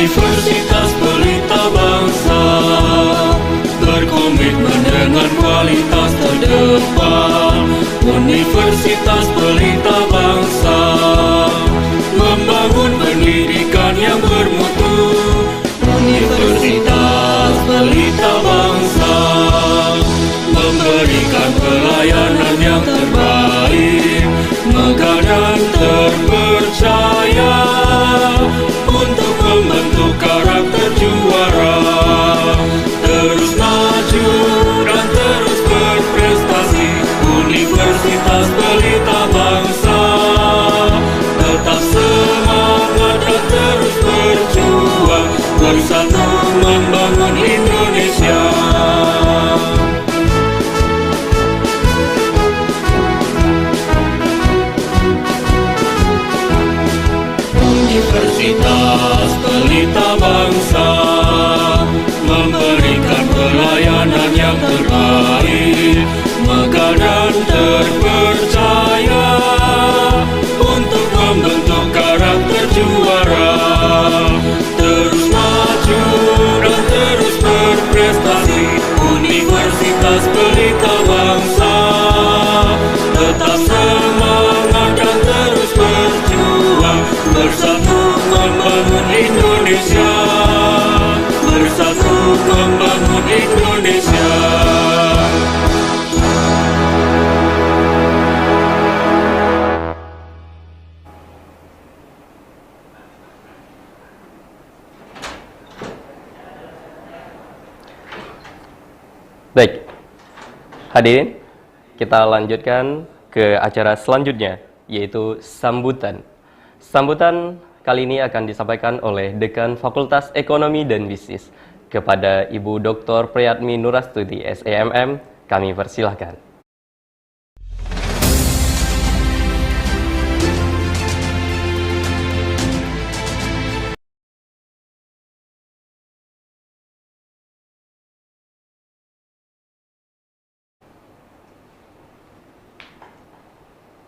Universitas Pelita Bangsa berkomitmen dengan kualitas terdepan. Universitas Pelita Bangsa membangun pendidikan yang bermutu. Universitas Pelita Bangsa memberikan pelayanan yang terbaik, megah dan terpercaya untuk membentuk karakter juara. Terus maju dan terus berprestasi. Universitas Pelita Bangsa tetap semangat dan terus berjuang, bersatu membangun Indonesia. Universitas Pelita Bangsa memberikan pelayanan yang terbaik, megah dan terpercaya untuk membentuk karakter juara. Terus maju dan terus berprestasi. Universitas Pelita Bangsa tetap semangat dan terus berjuang, bersatu membangun Indonesia, bersatu membangun Indonesia. Baik, hadirin, kita lanjutkan ke acara selanjutnya, yaitu sambutan. Sambutan kali ini akan disampaikan oleh Dekan Fakultas Ekonomi dan Bisnis. Kepada Ibu Dr. Priyatmi Nurastuti, SEMM, kami persilahkan.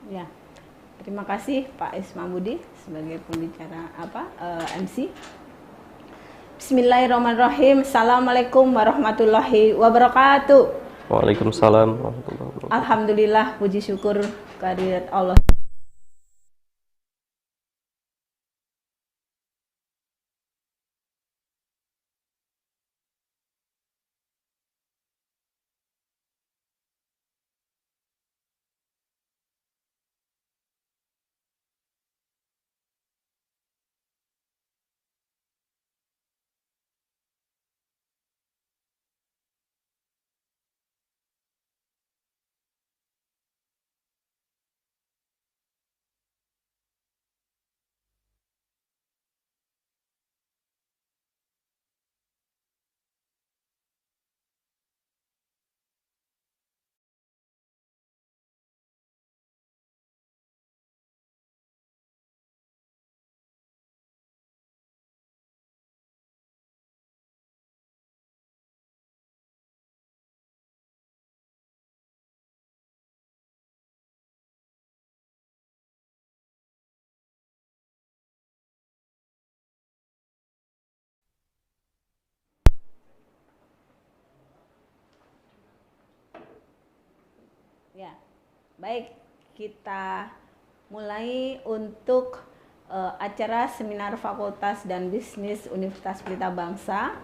Ya, terima kasih Pak Isma Budi sebagai pembicara MC. Bismillahirrahmanirrahim. Assalamualaikum warahmatullahi wabarakatuh. Waalaikumsalam warahmatullahi wabarakatuh. Alhamdulillah, puji syukur kehadirat Allah. Ya, baik, kita mulai untuk acara seminar Fakultas dan Bisnis Universitas Pelita Bangsa.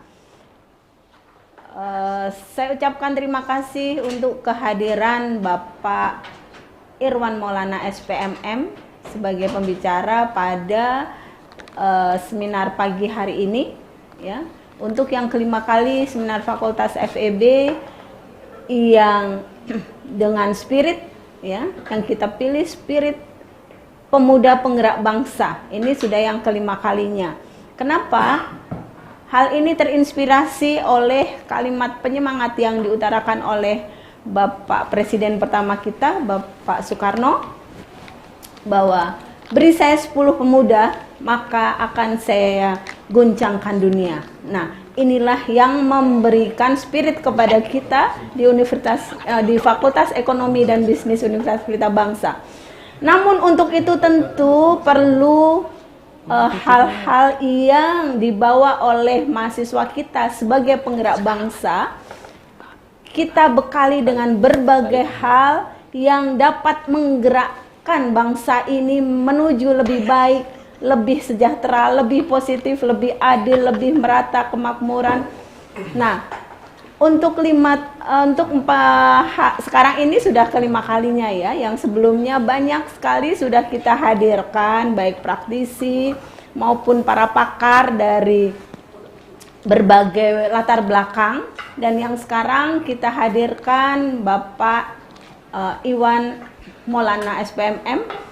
Saya ucapkan terima kasih untuk kehadiran Bapak Irwan Maulana SPMM sebagai pembicara pada seminar pagi hari ini. Ya, untuk yang kelima kali seminar Fakultas FEB yang dengan spirit ya, yang kita pilih spirit pemuda penggerak bangsa. Ini sudah yang kelima kalinya. Kenapa? Hal ini terinspirasi oleh kalimat penyemangat yang diutarakan oleh Bapak Presiden pertama kita, Bapak Soekarno, bahwa beri saya 10 pemuda, maka akan saya guncangkan dunia. Nah, inilah yang memberikan spirit kepada kita di Fakultas Ekonomi dan Bisnis Universitas Pelita Bangsa. Namun untuk itu tentu perlu hal-hal yang dibawa oleh mahasiswa kita sebagai penggerak bangsa, kita bekali dengan berbagai hal yang dapat menggerakkan bangsa ini menuju lebih baik, lebih sejahtera, lebih positif, lebih adil, lebih merata kemakmuran. Nah, sekarang ini sudah kelima kalinya ya, yang sebelumnya banyak sekali sudah kita hadirkan, baik praktisi maupun para pakar dari berbagai latar belakang, dan yang sekarang kita hadirkan Bapak Irwan Maulana SPMM.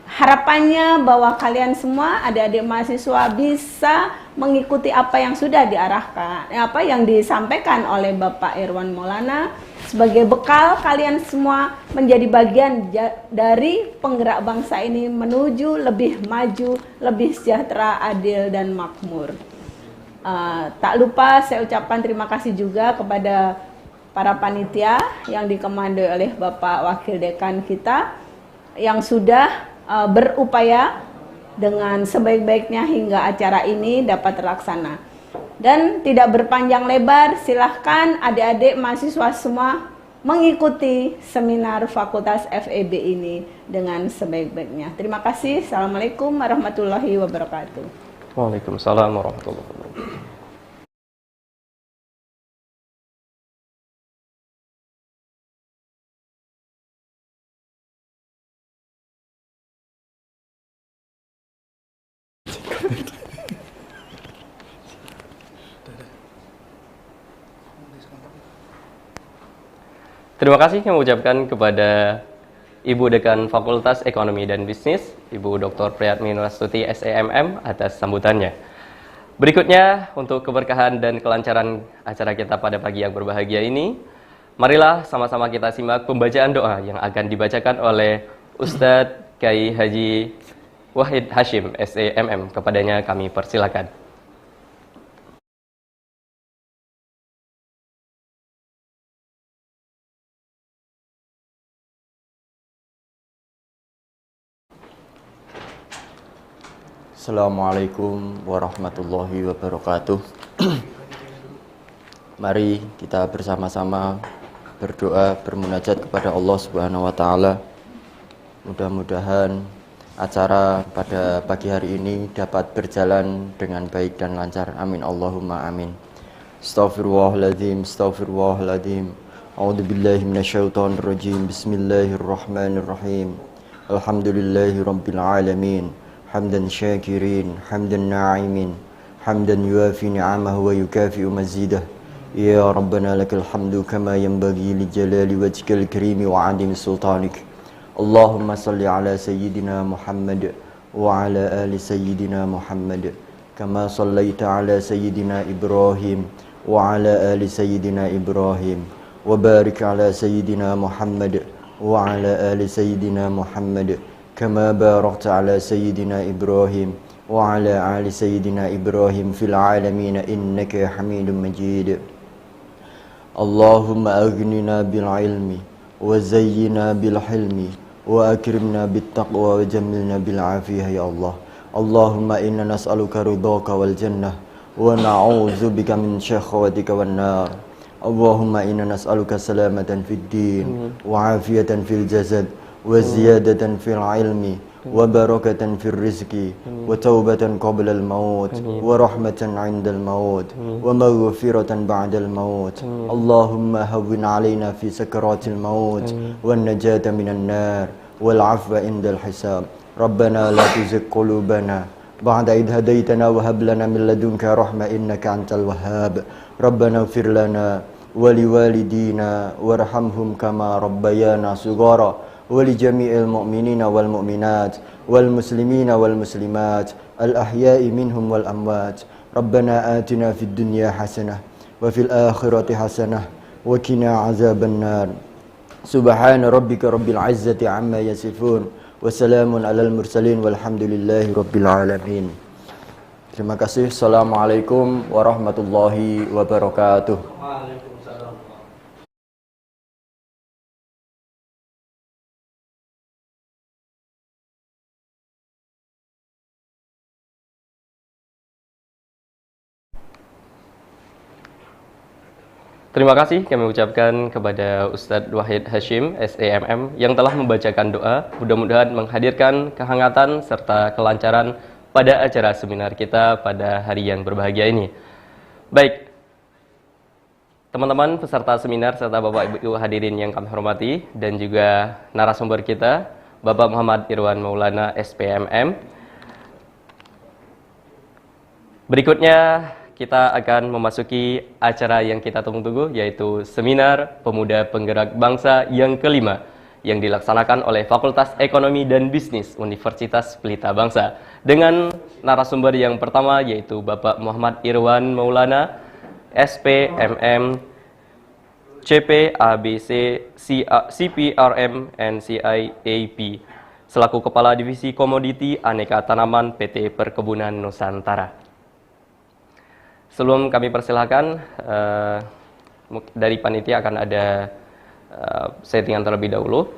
Harapannya bahwa kalian semua adik-adik mahasiswa bisa mengikuti apa yang sudah diarahkan, apa yang disampaikan oleh Bapak Irwan Maulana sebagai bekal kalian semua menjadi bagian dari penggerak bangsa ini menuju lebih maju, lebih sejahtera, adil dan makmur. Tak lupa saya ucapkan terima kasih juga kepada para panitia yang dikomandoi oleh Bapak Wakil Dekan kita yang sudah berupaya dengan sebaik-baiknya hingga acara ini dapat terlaksana. Dan tidak berpanjang lebar, silahkan adik-adik mahasiswa semua mengikuti seminar Fakultas FEB ini dengan sebaik-baiknya. Terima kasih. Assalamualaikum warahmatullahi wabarakatuh. Waalaikumsalam warahmatullahi wabarakatuh. Terima kasih kami ucapkan kepada Ibu Dekan Fakultas Ekonomi dan Bisnis, Ibu Dr. Priyatmi Nurastuti SEMM atas sambutannya. Berikutnya, untuk keberkahan dan kelancaran acara kita pada pagi yang berbahagia ini, marilah sama-sama kita simak pembacaan doa yang akan dibacakan oleh Ustadz Kiai Haji Wahid Hashim SEMM. Kepadanya kami persilakan. Assalamualaikum warahmatullahi wabarakatuh. Mari kita bersama-sama berdoa, bermunajat kepada Allah Subhanahu wa taala. Mudah-mudahan acara pada pagi hari ini dapat berjalan dengan baik dan lancar. Amin Allahumma amin. Astaghfirullahaladzim, astaghfirullahaladzim. A'udzubillahi minasyaitonir rajim. Bismillahirrahmanirrahim. Alhamdulillahi rabbil alamin. حمدا شاكرين حمدا ناعمين حمدا يوافي نعمه ويكافئ مزيده يا ربنا لك الحمد كما ينبغي لجلال وجهك الكريم وعظيم سلطانك اللهم صل على سيدنا محمد وعلى آل سيدنا محمد كما صليت على سيدنا إبراهيم وعلى آل سيدنا إبراهيم وبارك على سيدنا محمد وعلى آل سيدنا محمد كما باركت على سيدنا إبراهيم وعلى آل سيدنا إبراهيم في العالمين إنك حميد مجيد اللهم أغننا بالعلم وزينا بالحلم وأكرمنا بالتقوى وجملنا بالعافية يا الله اللهم إنا نسألك رضاك والجنة ونعوذ بك من شهوتك والنار اللهم إنا نسألك سلامة في الدين وعافية في الجسد وزيادة في العلم وبركة في الرزق وتوبة قبل الموت ورحمة عند الموت ومغفرة بعد الموت اللهم هون علينا في سكرات الموت والنجاة من النار والعفو عند الحساب ربنا لا تزغ قلوبنا بعد إذ هديتنا وهب لنا من لدنك رحمة إنك أنت الوهاب ربنا اغفر لنا ولوالدينا وارحمهم كما ربيانا صغارا ولجميع المؤمنين والمؤمنات والمسلمين والمسلمات الأحياء منهم والأموات ربنا آتنا في الدنيا حسنة وفي الآخرة حسنة وقنا عذاب النار سبحان ربك رب العزة عما يصفون وسلام على المرسلين والحمد لله رب العالمين. Terima kasih. Assalamualaikum warahmatullahi wabarakatuh. Terima kasih kami ucapkan kepada Ustadz Wahid Hashim, SEMM, yang telah membacakan doa, mudah-mudahan menghadirkan kehangatan serta kelancaran pada acara seminar kita pada hari yang berbahagia ini. Baik, teman-teman peserta seminar serta Bapak Ibu hadirin yang kami hormati dan juga narasumber kita, Bapak Muhammad Irwan Maulana, SPMM. Berikutnya kita akan memasuki acara yang kita tunggu-tunggu, yaitu Seminar Pemuda Penggerak Bangsa yang kelima yang dilaksanakan oleh Fakultas Ekonomi dan Bisnis Universitas Pelita Bangsa dengan narasumber yang pertama, yaitu Bapak Muhammad Irwan Maulana, SPMM, CP, ABC, CPRM, and CIAP, selaku Kepala Divisi Komoditi Aneka Tanaman PT Perkebunan Nusantara. Sebelum kami persilahkan, dari panitia akan ada settingan terlebih dahulu.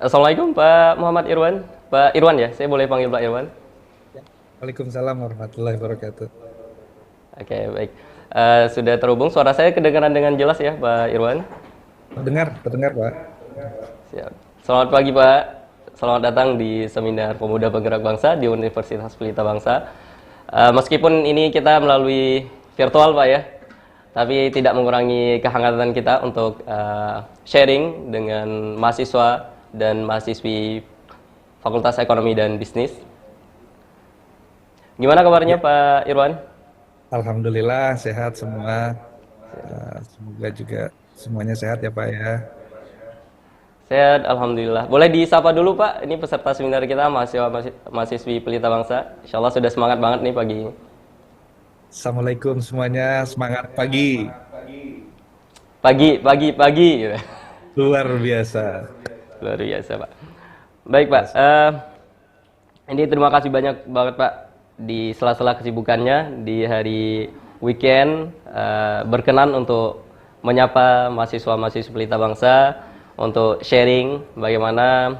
Assalamualaikum Pak Muhammad Irwan. Pak Irwan ya, saya boleh panggil Pak Irwan? Waalaikumsalam warahmatullahi wabarakatuh. Oke, baik. Sudah terhubung, suara saya kedengaran dengan jelas ya Pak Irwan? Terdengar Pak. Siap. Selamat pagi Pak. Selamat datang di Seminar Pemuda Penggerak Bangsa di Universitas Pelita Bangsa. Meskipun ini kita melalui virtual Pak ya, tapi tidak mengurangi kehangatan kita untuk sharing dengan mahasiswa dan mahasiswi Fakultas Ekonomi dan Bisnis. Gimana kabarnya Pak Irwan? Alhamdulillah sehat semua. Semoga juga semuanya sehat ya Pak ya. Sehat, Alhamdulillah. Boleh disapa dulu Pak, ini peserta seminar kita, mahasiswi Pelita Bangsa. Insya Allah sudah semangat banget nih pagi ini. Assalamualaikum semuanya, semangat pagi. Pagi. Luar biasa. Luar biasa Pak. Baik Pak, ini terima kasih banyak banget Pak di sela-sela kesibukannya di hari weekend berkenan untuk menyapa mahasiswa-mahasiswi Pelita Bangsa untuk sharing bagaimana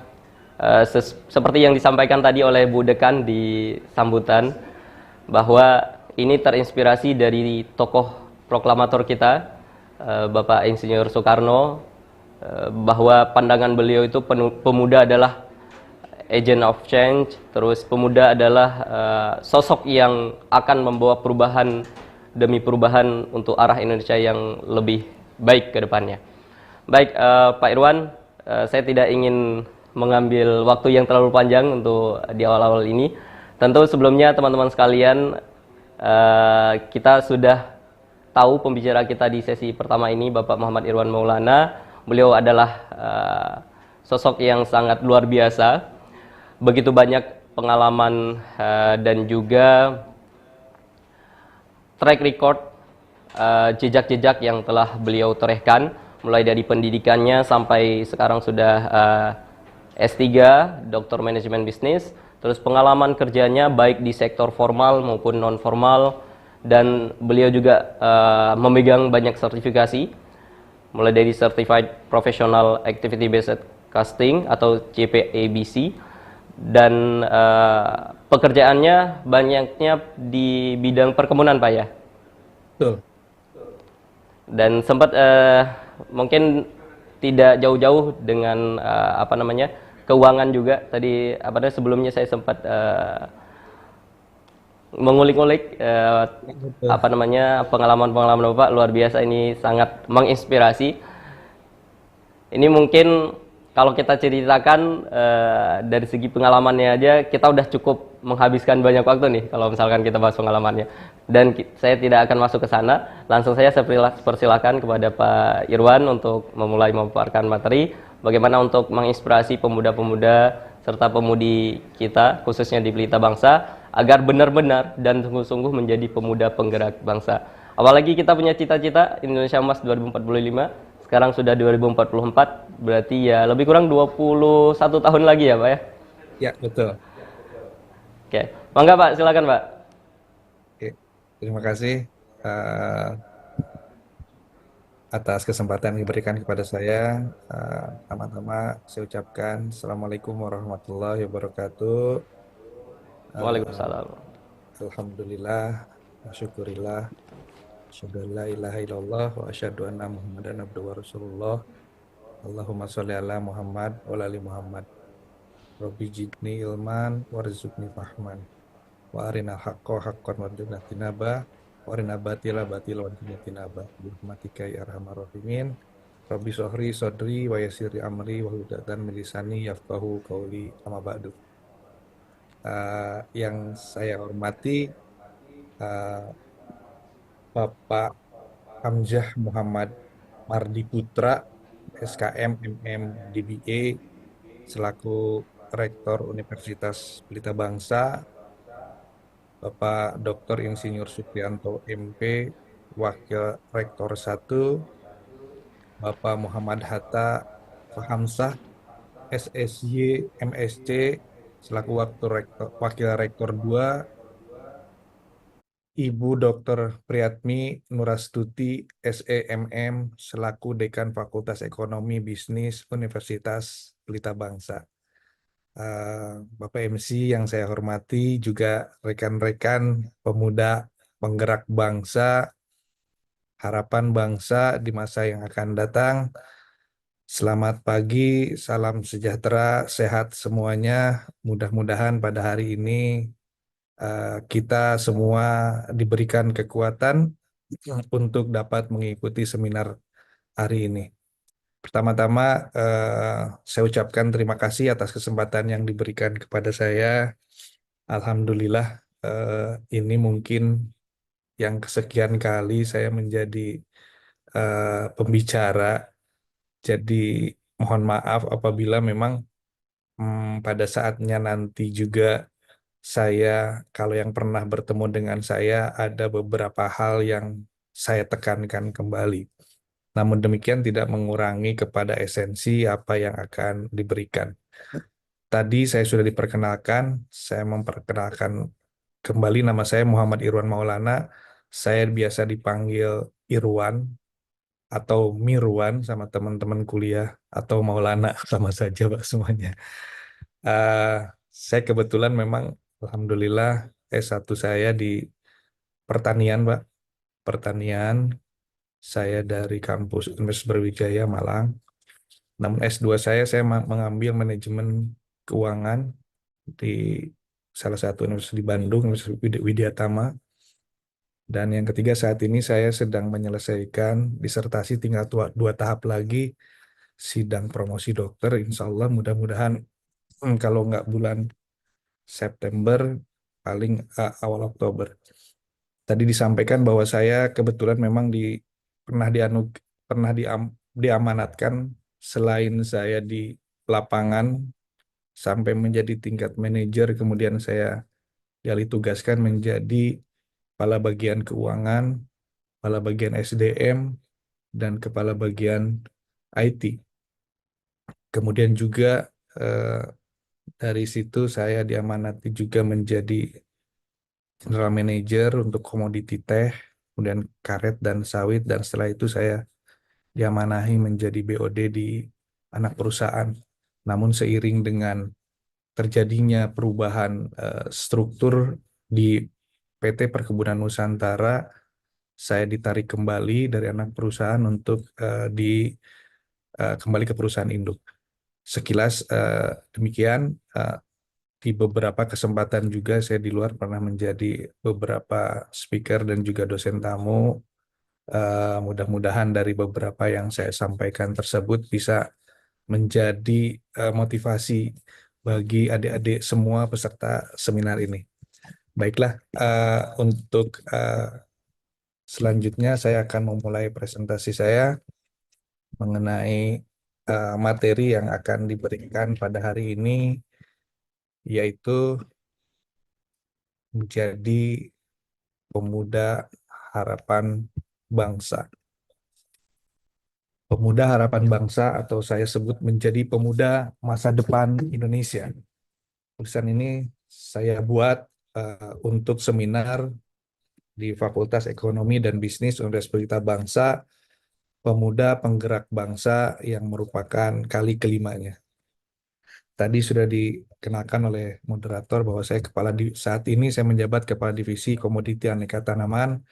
seperti yang disampaikan tadi oleh Bu Dekan di sambutan, bahwa ini terinspirasi dari tokoh proklamator kita Bapak Insinyur Soekarno, bahwa pandangan beliau itu pemuda adalah agent of change, terus pemuda adalah sosok yang akan membawa perubahan demi perubahan untuk arah Indonesia yang lebih baik ke depannya. Baik Pak Irwan, saya tidak ingin mengambil waktu yang terlalu panjang untuk di awal-awal ini. Tentu sebelumnya teman-teman sekalian, kita sudah tahu pembicara kita di sesi pertama ini, Bapak Muhammad Irwan Maulana. Beliau adalah sosok yang sangat luar biasa, begitu banyak pengalaman dan juga track record, jejak-jejak yang telah beliau torehkan, mulai dari pendidikannya sampai sekarang sudah S3, Doktor Manajemen Bisnis, terus pengalaman kerjanya baik di sektor formal maupun non formal, dan beliau juga memegang banyak sertifikasi, mulai dari Certified Professional Activity Based Casting atau CPABC, dan pekerjaannya banyaknya di bidang perkebunan Pak ya. Betul. Dan sempat mungkin tidak jauh-jauh dengan keuangan juga. Tadi sebelumnya saya sempat mengulik-ngulik pengalaman-pengalaman Bapak luar biasa, ini sangat menginspirasi. Ini mungkin kalau kita ceritakan dari segi pengalamannya aja, kita udah cukup menghabiskan banyak waktu nih kalau misalkan kita bahas pengalamannya. Dan saya tidak akan masuk ke sana, langsung saya persilakan kepada Pak Irwan untuk memulai memaparkan materi bagaimana untuk menginspirasi pemuda-pemuda serta pemudi kita, khususnya di Pelita Bangsa, agar benar-benar dan sungguh-sungguh menjadi pemuda penggerak bangsa. Apalagi kita punya cita-cita Indonesia Emas 2045, sekarang sudah 2044, berarti ya lebih kurang 21 tahun lagi ya Pak ya? Ya, betul. Oke, mangga Pak, silakan Pak. Oke, terima kasih atas kesempatan yang diberikan kepada saya. Pertama-tama saya ucapkan Assalamualaikum warahmatullahi wabarakatuh. Waalaikumsalam. Alhamdulillah, syukurillah, asyhadu an la ilaha illallah wa asyhadu anna Muhammadan abduhu wa rasulullah. Allahumma sholli ala Muhammad wa ala ali Muhammad. Rabbi jidni ilman warzuqni fahman. Wa arinal haqqo haqqan warzuqna tinaba. Wa arinal batila batila warzuqna tinaba. Birahmatika ya arhamar rahimin. Rabbi sholli sodri wa yassirli amri wa hludatan min lisani yafqahu qauli, amma ba'du. Yang saya hormati Bapak Hamzah Muhammad Mardi Putra, SKM MM DBA, selaku Rektor Universitas Pelita Bangsa, Bapak Dr. Insinyur Suprianto MP, Wakil Rektor 1, Bapak Muhammad Hatta Fahamsah, SSY MSc, selaku Wakil Rektor 2, Ibu Dr. Priyatmi Nurastuti, SEMM, selaku Dekan Fakultas Ekonomi Bisnis Universitas Pelita Bangsa. Bapak MC yang saya hormati, juga rekan-rekan pemuda penggerak bangsa, harapan bangsa di masa yang akan datang. Selamat pagi, salam sejahtera, sehat semuanya. Mudah-mudahan pada hari ini kita semua diberikan kekuatan untuk dapat mengikuti seminar hari ini. Pertama-tama saya ucapkan terima kasih atas kesempatan yang diberikan kepada saya. Alhamdulillah ini mungkin yang kesekian kali saya menjadi pembicara. Jadi mohon maaf apabila memang pada saatnya nanti juga saya, kalau yang pernah bertemu dengan saya, ada beberapa hal yang saya tekankan kembali. Namun demikian tidak mengurangi kepada esensi apa yang akan diberikan. Tadi saya sudah diperkenalkan, saya memperkenalkan kembali, nama saya Muhammad Irwan Maulana. Saya biasa dipanggil Irwan atau Mirwan sama teman-teman kuliah, atau Maulana, sama saja Pak semuanya. Saya kebetulan memang Alhamdulillah S1 saya di pertanian, Pak. Pertanian, saya dari kampus Universitas Brawijaya Malang. Namun S2 saya mengambil manajemen keuangan di salah satu universitas di Bandung, Universitas Widyatama. Dan yang ketiga, saat ini saya sedang menyelesaikan disertasi, tinggal 2 tahap lagi, sidang promosi dokter. Insya Allah mudah-mudahan kalau nggak bulan September, paling awal Oktober. Tadi disampaikan bahwa saya kebetulan memang pernah diamanatkan, selain saya di lapangan sampai menjadi tingkat manajer, kemudian saya dialih tugaskan menjadi kepala bagian keuangan, kepala bagian SDM, dan kepala bagian IT. Kemudian juga dari situ saya diamanati juga menjadi general manager untuk komoditi teh, kemudian karet dan sawit, dan setelah itu saya diamanahi menjadi BOD di anak perusahaan. Namun seiring dengan terjadinya perubahan struktur di PT Perkebunan Nusantara, saya ditarik kembali dari anak perusahaan untuk kembali ke perusahaan induk. Sekilas demikian. Di beberapa kesempatan juga saya di luar pernah menjadi beberapa speaker dan juga dosen tamu. Mudah-mudahan dari beberapa yang saya sampaikan tersebut bisa menjadi motivasi bagi adik-adik semua peserta seminar ini. Baiklah, untuk selanjutnya saya akan memulai presentasi saya mengenai materi yang akan diberikan pada hari ini, yaitu menjadi pemuda harapan bangsa. Pemuda harapan bangsa atau saya sebut menjadi pemuda masa depan Indonesia. Tulisan ini saya buat untuk seminar di Fakultas Ekonomi dan Bisnis Universitas Pelita Bangsa, Pemuda Penggerak Bangsa yang merupakan kali kelimanya. Tadi sudah dikenalkan oleh moderator bahwa saat ini saya menjabat Kepala Divisi Komoditi Aneka Tanaman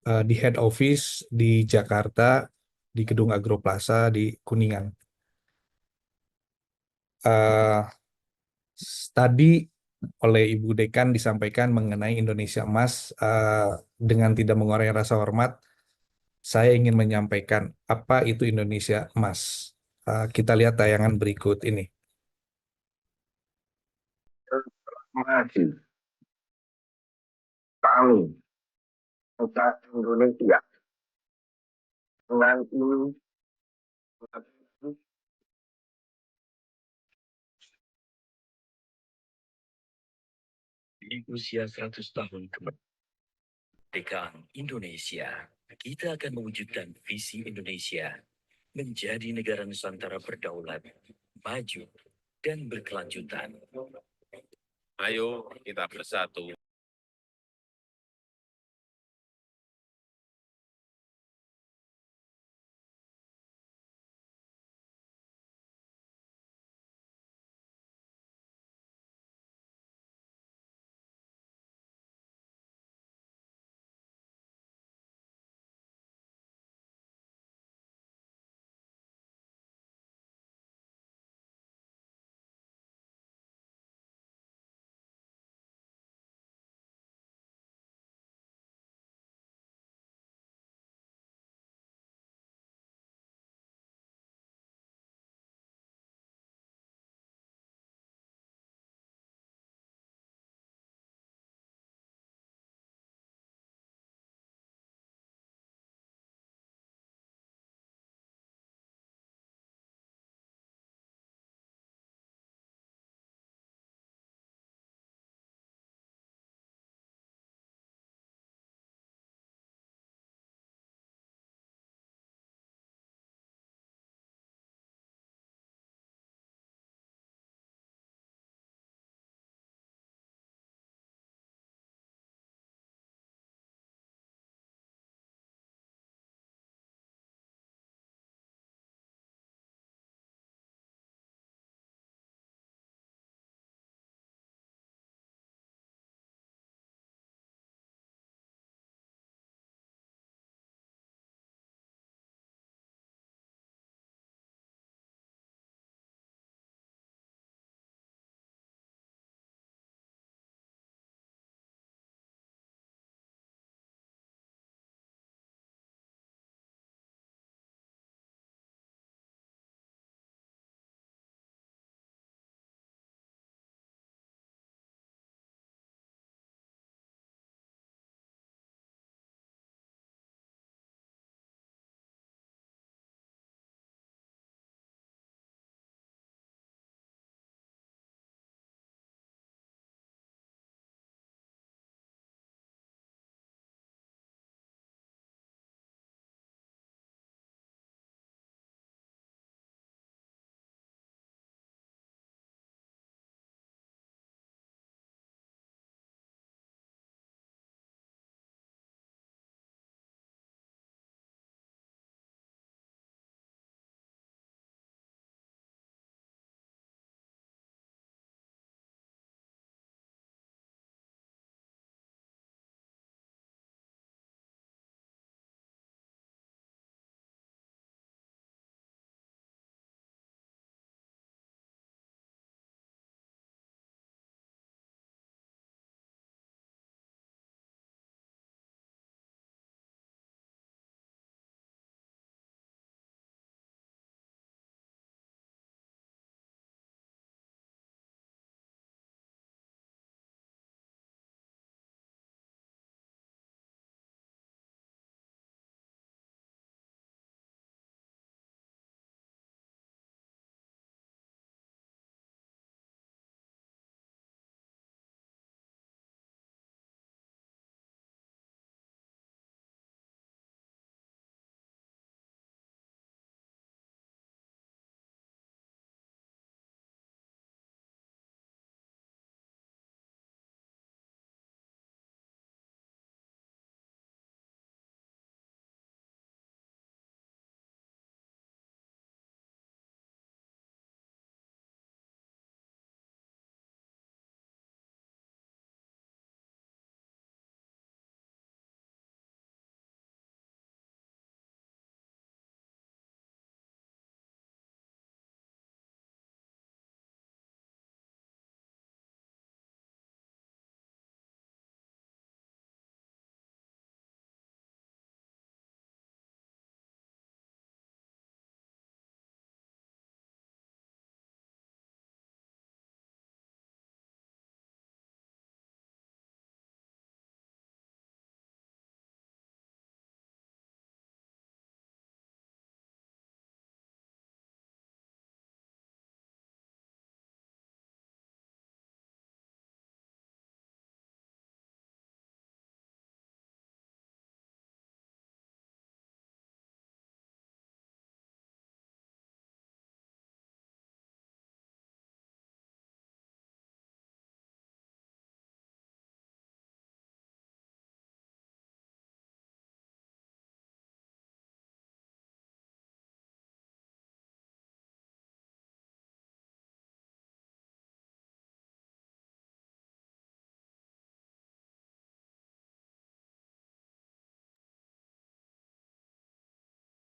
di Head Office di Jakarta, di Gedung Agroplaza di Kuningan. Eh, Tadi oleh Ibu Dekan disampaikan mengenai Indonesia Emas. Dengan tidak mengurangi rasa hormat, saya ingin menyampaikan apa itu Indonesia Emas. Kita lihat tayangan berikut ini. Maju kami bangsa Indonesia dengan ini Di usia 100 tahun kemerdekaan Indonesia, kita akan mewujudkan visi Indonesia menjadi negara Nusantara berdaulat, maju, dan berkelanjutan. Ayo kita bersatu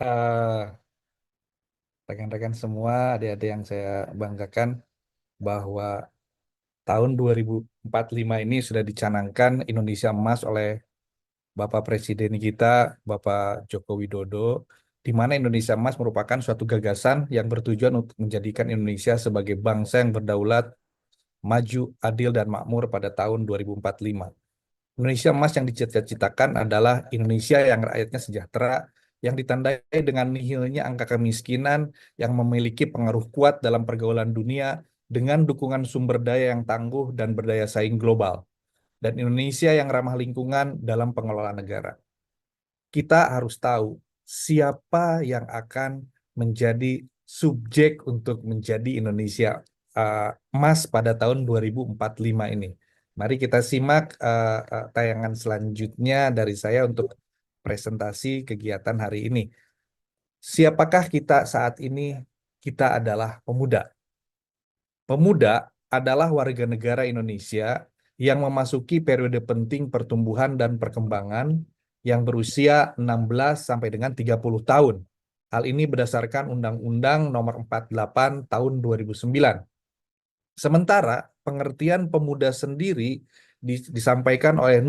eh, rekan-rekan semua, adik-adik yang saya banggakan, bahwa tahun 2045 ini sudah dicanangkan Indonesia Emas oleh Bapak Presiden kita, Bapak Joko Widodo, di mana Indonesia Emas merupakan suatu gagasan yang bertujuan untuk menjadikan Indonesia sebagai bangsa yang berdaulat, maju, adil, dan makmur pada tahun 2045. Indonesia Emas yang dicita-citakan adalah Indonesia yang rakyatnya sejahtera, yang ditandai dengan nihilnya angka kemiskinan, yang memiliki pengaruh kuat dalam pergaulan dunia, dengan dukungan sumber daya yang tangguh dan berdaya saing global, dan Indonesia yang ramah lingkungan dalam pengelolaan negara. Kita harus tahu siapa yang akan menjadi subjek untuk menjadi Indonesia emas pada tahun 2045 ini. Mari kita simak tayangan selanjutnya dari saya untuk presentasi kegiatan hari ini. Siapakah kita saat ini? Kita adalah pemuda. Pemuda adalah warga negara Indonesia yang memasuki periode penting pertumbuhan dan perkembangan yang berusia 16 sampai dengan 30 tahun. Hal ini berdasarkan Undang-Undang Nomor 48 Tahun 2009. Sementara pengertian pemuda sendiri disampaikan oleh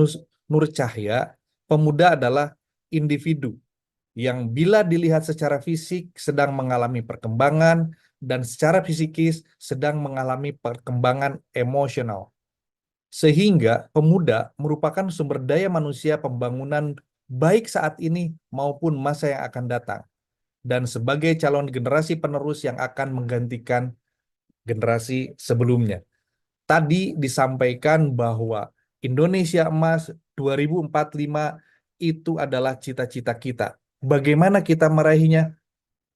Nur Cahya, pemuda adalah individu yang bila dilihat secara fisik sedang mengalami perkembangan dan secara psikis sedang mengalami perkembangan emosional. Sehingga pemuda merupakan sumber daya manusia pembangunan baik saat ini maupun masa yang akan datang, dan sebagai calon generasi penerus yang akan menggantikan generasi sebelumnya. Tadi disampaikan bahwa Indonesia Emas 2045 itu adalah cita-cita kita. Bagaimana kita meraihnya?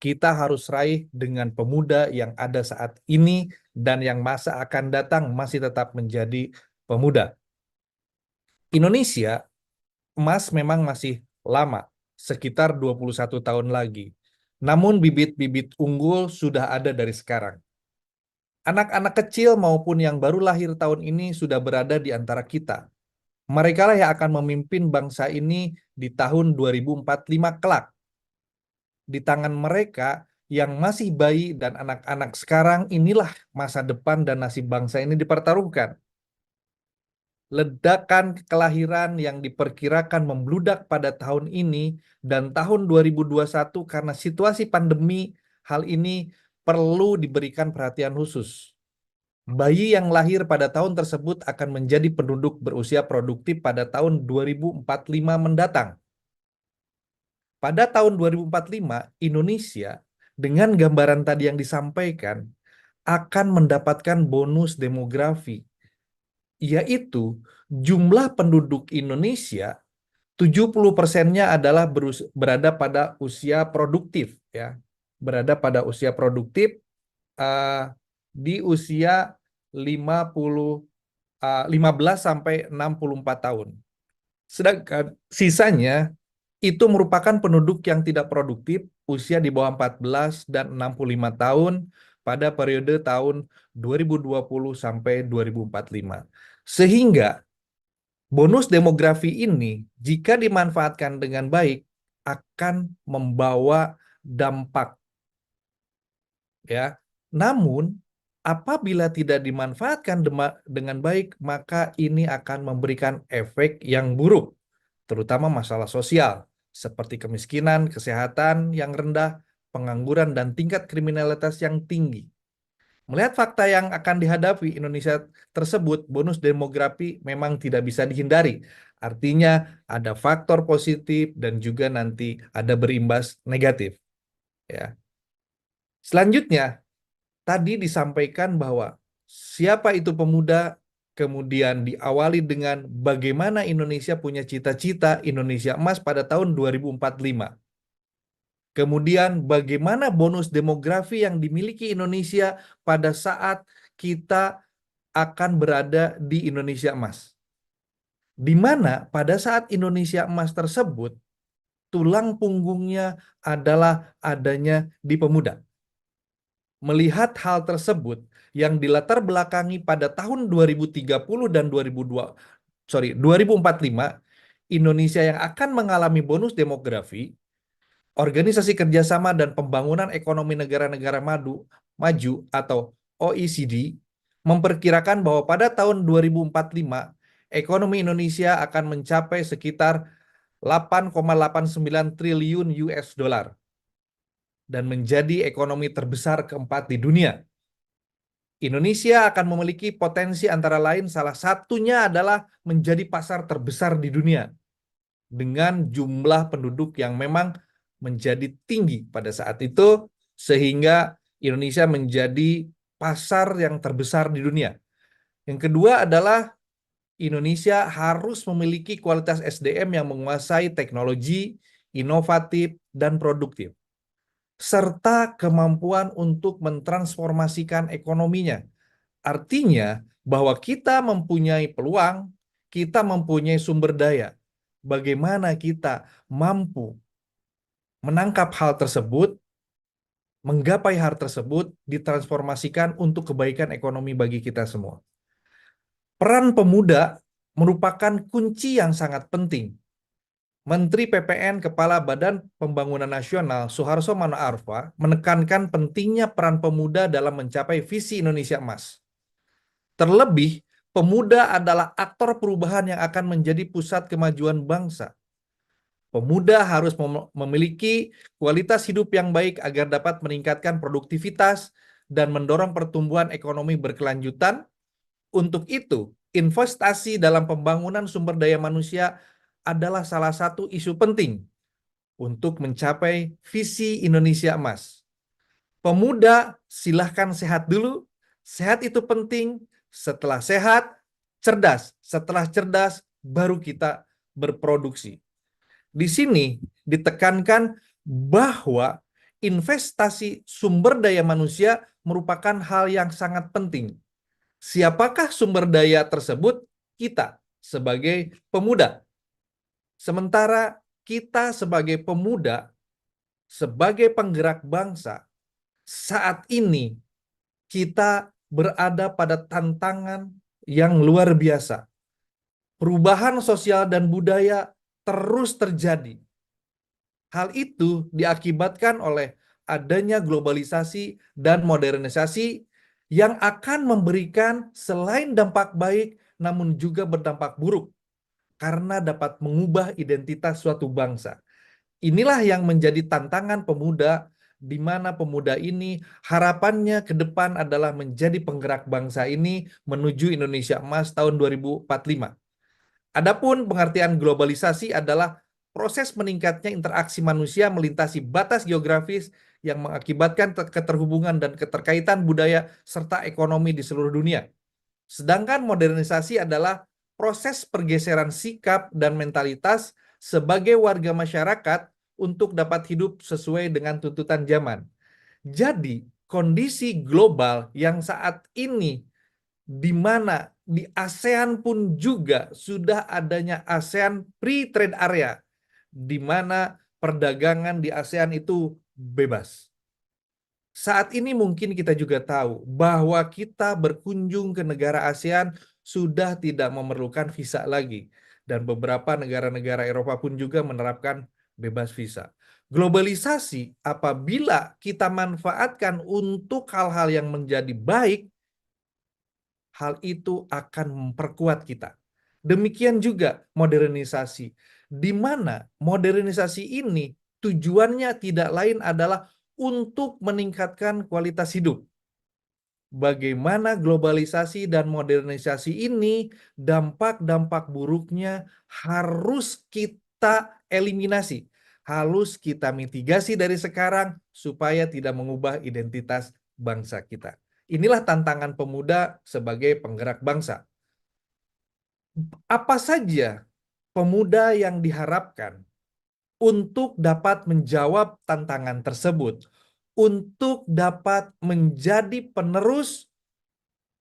Kita harus raih dengan pemuda yang ada saat ini dan yang masa akan datang masih tetap menjadi pemuda. Indonesia Emas memang masih lama, sekitar 21 tahun lagi. Namun bibit-bibit unggul sudah ada dari sekarang. Anak-anak kecil maupun yang baru lahir tahun ini sudah berada di antara kita. Mereka lah yang akan memimpin bangsa ini di tahun 2045 kelak. Di tangan mereka yang masih bayi dan anak-anak sekarang, inilah masa depan dan nasib bangsa ini dipertaruhkan. Ledakan kelahiran yang diperkirakan membludak pada tahun ini dan tahun 2021 karena situasi pandemi, hal ini perlu diberikan perhatian khusus. Bayi yang lahir pada tahun tersebut akan menjadi penduduk berusia produktif pada tahun 2045 mendatang. Pada tahun 2045, Indonesia dengan gambaran tadi yang disampaikan akan mendapatkan bonus demografi, yaitu jumlah penduduk Indonesia 70%-nya adalah berada pada usia produktif, ya. Berada pada usia produktif di usia 15 sampai 64 tahun. Sedangkan sisanya itu merupakan penduduk yang tidak produktif, usia di bawah 14 dan 65 tahun pada periode tahun 2020 sampai 2045. Sehingga bonus demografi ini jika dimanfaatkan dengan baik akan membawa dampak, ya. Namun apabila tidak dimanfaatkan dengan baik, maka ini akan memberikan efek yang buruk, terutama masalah sosial seperti kemiskinan, kesehatan yang rendah, pengangguran, dan tingkat kriminalitas yang tinggi. Melihat fakta yang akan dihadapi Indonesia tersebut, bonus demografi memang tidak bisa dihindari. Artinya ada faktor positif dan juga nanti ada berimbas negatif. Ya. Selanjutnya, tadi disampaikan bahwa siapa itu pemuda, kemudian diawali dengan bagaimana Indonesia punya cita-cita Indonesia Emas pada tahun 2045. Kemudian bagaimana bonus demografi yang dimiliki Indonesia pada saat kita akan berada di Indonesia Emas. Di mana pada saat Indonesia Emas tersebut, tulang punggungnya adalah adanya di pemuda. Melihat hal tersebut yang dilatar belakangi pada tahun 2030 dan 2045, Indonesia yang akan mengalami bonus demografi Organisasi Kerjasama dan Pembangunan Ekonomi Negara-Negara Maju atau OECD memperkirakan bahwa pada tahun 2045 ekonomi Indonesia akan mencapai sekitar 8,89 triliun US dollar dan menjadi ekonomi terbesar keempat di dunia. Indonesia akan memiliki potensi antara lain salah satunya adalah menjadi pasar terbesar di dunia dengan jumlah penduduk yang memang menjadi tinggi pada saat itu sehingga Indonesia menjadi pasar yang terbesar di dunia. Yang kedua adalah Indonesia harus memiliki kualitas SDM yang menguasai teknologi, inovatif, dan produktif, serta kemampuan untuk mentransformasikan ekonominya. Artinya bahwa kita mempunyai peluang, kita mempunyai sumber daya. Bagaimana kita mampu menangkap hal tersebut, menggapai hal tersebut, ditransformasikan untuk kebaikan ekonomi bagi kita semua. Peran pemuda merupakan kunci yang sangat penting. Menteri PPN Kepala Badan Pembangunan Nasional Suharso Manoarfa menekankan pentingnya peran pemuda dalam mencapai visi Indonesia Emas. Terlebih, pemuda adalah aktor perubahan yang akan menjadi pusat kemajuan bangsa. Pemuda harus memiliki kualitas hidup yang baik agar dapat meningkatkan produktivitas dan mendorong pertumbuhan ekonomi berkelanjutan. Untuk itu, investasi dalam pembangunan sumber daya manusia adalah salah satu isu penting untuk mencapai visi Indonesia Emas. Pemuda, silahkan sehat dulu. Sehat itu penting. Setelah sehat, cerdas. Setelah cerdas, baru kita berproduksi. Di sini ditekankan bahwa investasi sumber daya manusia merupakan hal yang sangat penting. Siapakah sumber daya tersebut? Kita sebagai pemuda. Sementara kita sebagai pemuda, sebagai penggerak bangsa, saat ini kita berada pada tantangan yang luar biasa. Perubahan sosial dan budaya terus terjadi. Hal itu diakibatkan oleh adanya globalisasi dan modernisasi yang akan memberikan selain dampak baik, namun juga berdampak buruk karena dapat mengubah identitas suatu bangsa. Inilah yang menjadi tantangan pemuda, di mana pemuda ini harapannya ke depan adalah menjadi penggerak bangsa ini menuju Indonesia Emas tahun 2045. Adapun pengertian globalisasi adalah proses meningkatnya interaksi manusia melintasi batas geografis yang mengakibatkan keterhubungan dan keterkaitan budaya serta ekonomi di seluruh dunia. Sedangkan modernisasi adalah proses pergeseran sikap dan mentalitas sebagai warga masyarakat untuk dapat hidup sesuai dengan tuntutan zaman. Jadi, kondisi global yang saat ini di mana di ASEAN pun juga sudah adanya ASEAN Free Trade Area, di mana perdagangan di ASEAN itu bebas. Saat ini mungkin kita juga tahu bahwa kita berkunjung ke negara ASEAN sudah tidak memerlukan visa lagi. Dan beberapa negara-negara Eropa pun juga menerapkan bebas visa. Globalisasi apabila kita manfaatkan untuk hal-hal yang menjadi baik, hal itu akan memperkuat kita. Demikian juga modernisasi, di mana modernisasi ini tujuannya tidak lain adalah untuk meningkatkan kualitas hidup. Bagaimana globalisasi dan modernisasi ini, dampak-dampak buruknya harus kita eliminasi, harus kita mitigasi dari sekarang supaya tidak mengubah identitas bangsa kita. Inilah tantangan pemuda sebagai penggerak bangsa. Apa saja pemuda yang diharapkan untuk dapat menjawab tantangan tersebut, untuk dapat menjadi penerus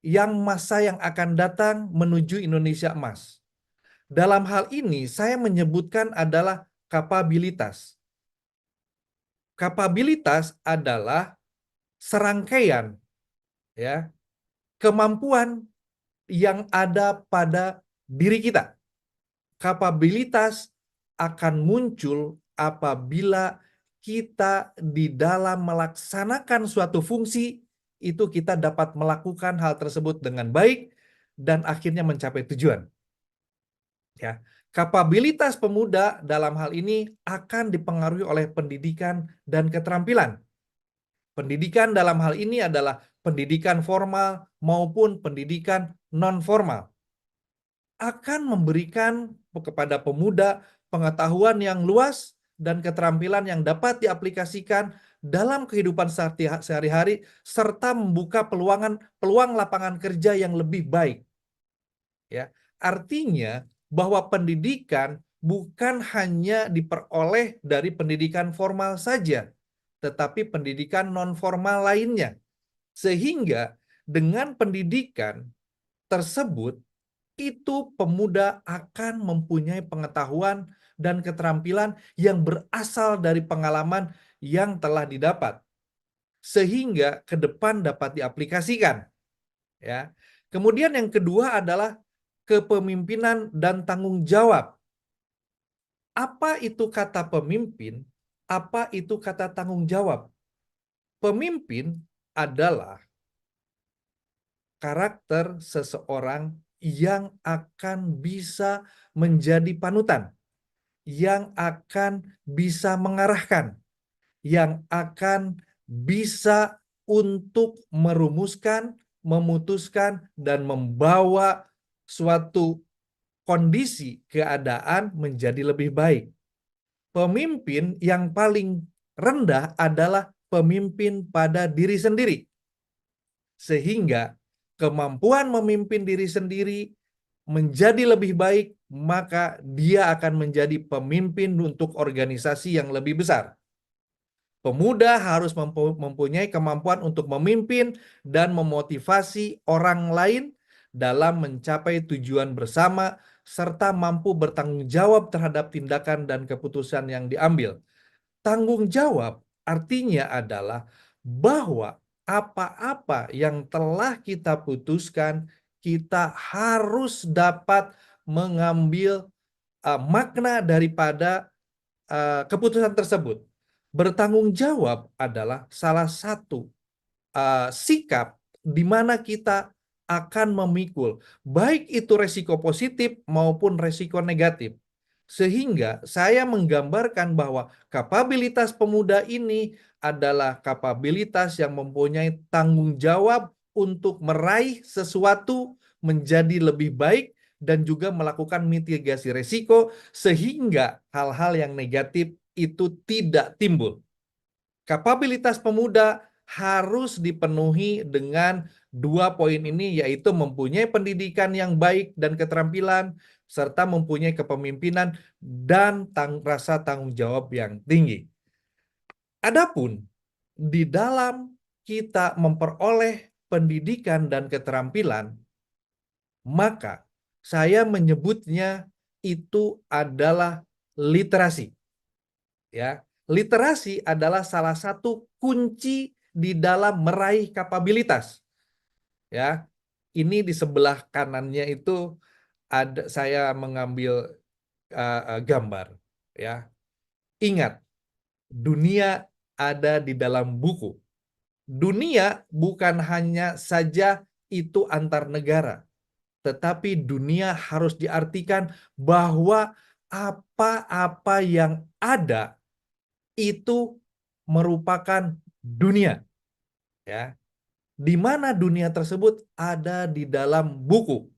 yang masa yang akan datang menuju Indonesia Emas. Dalam hal ini saya menyebutkan adalah kapabilitas. Kapabilitas adalah serangkaian ya kemampuan yang ada pada diri kita. Kapabilitas akan muncul apabila kita di dalam melaksanakan suatu fungsi, itu kita dapat melakukan hal tersebut dengan baik dan akhirnya mencapai tujuan. Ya, kapabilitas pemuda dalam hal ini akan dipengaruhi oleh pendidikan dan keterampilan. Pendidikan dalam hal ini adalah pendidikan formal maupun pendidikan non-formal. Akan memberikan kepada pemuda pengetahuan yang luas dan keterampilan yang dapat diaplikasikan dalam kehidupan sehari-hari serta membuka peluang lapangan kerja yang lebih baik. Ya, artinya bahwa pendidikan bukan hanya diperoleh dari pendidikan formal saja, tetapi pendidikan non-formal lainnya. Sehingga dengan pendidikan tersebut, itu pemuda akan mempunyai pengetahuan dan keterampilan yang berasal dari pengalaman yang telah didapat. Sehingga ke depan dapat diaplikasikan. Ya. Kemudian yang kedua adalah kepemimpinan dan tanggung jawab. Apa itu kata pemimpin? Apa itu kata tanggung jawab? Pemimpin adalah karakter seseorang yang akan bisa menjadi panutan, yang akan bisa mengarahkan, yang akan bisa untuk merumuskan, memutuskan, dan membawa suatu kondisi keadaan menjadi lebih baik. Pemimpin yang paling rendah adalah pemimpin pada diri sendiri. Sehingga kemampuan memimpin diri sendiri menjadi lebih baik, maka dia akan menjadi pemimpin untuk organisasi yang lebih besar. Pemuda harus mempunyai kemampuan untuk memimpin dan memotivasi orang lain dalam mencapai tujuan bersama, serta mampu bertanggung jawab terhadap tindakan dan keputusan yang diambil. Tanggung jawab artinya adalah bahwa apa-apa yang telah kita putuskan, kita harus dapat mengambil makna daripada keputusan tersebut. Bertanggung jawab adalah salah satu sikap di mana kita akan memikul, baik itu resiko positif maupun resiko negatif. Sehingga saya menggambarkan bahwa kapabilitas pemuda ini adalah kapabilitas yang mempunyai tanggung jawab untuk meraih sesuatu menjadi lebih baik dan juga melakukan mitigasi resiko sehingga hal-hal yang negatif itu tidak timbul. Kapabilitas pemuda harus dipenuhi dengan 2 poin ini, yaitu mempunyai pendidikan yang baik dan keterampilan, serta mempunyai kepemimpinan dan rasa tanggung jawab yang tinggi. Adapun di dalam kita memperoleh pendidikan dan keterampilan, maka saya menyebutnya itu adalah literasi. Ya, literasi adalah salah satu kunci di dalam meraih kapabilitas. Ya, ini di sebelah kanannya itu ada saya mengambil gambar. Ya, ingat, dunia ada di dalam buku. Dunia bukan hanya saja itu antar negara, tetapi dunia harus diartikan bahwa apa-apa yang ada itu merupakan dunia, ya. Di mana dunia tersebut ada di dalam buku.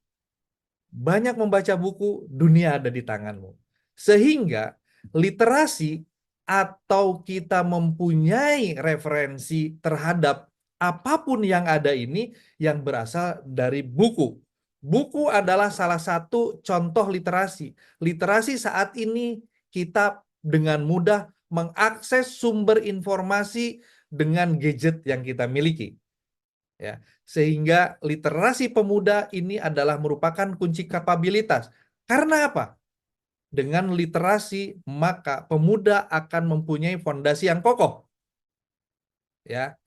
Banyak membaca buku, dunia ada di tanganmu. Sehingga literasi atau kita mempunyai referensi terhadap apapun yang ada ini yang berasal dari buku. Buku adalah salah satu contoh literasi. Literasi saat ini kita dengan mudah mengakses sumber informasi dengan gadget yang kita miliki. Ya, sehingga literasi pemuda ini adalah merupakan kunci kapabilitas. Karena apa? Dengan literasi maka pemuda akan mempunyai fondasi yang kokoh. Ya.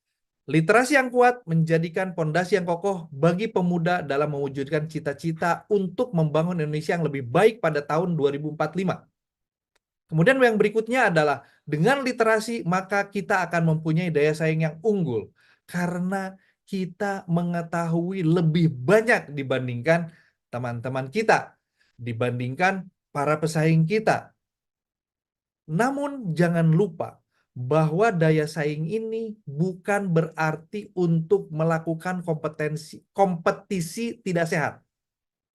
Literasi yang kuat menjadikan fondasi yang kokoh bagi pemuda dalam mewujudkan cita-cita untuk membangun Indonesia yang lebih baik pada tahun 2045. Kemudian yang berikutnya adalah dengan literasi maka kita akan mempunyai daya saing yang unggul karena kita mengetahui lebih banyak dibandingkan teman-teman kita, dibandingkan para pesaing kita. Namun jangan lupa bahwa daya saing ini bukan berarti untuk melakukan kompetisi tidak sehat.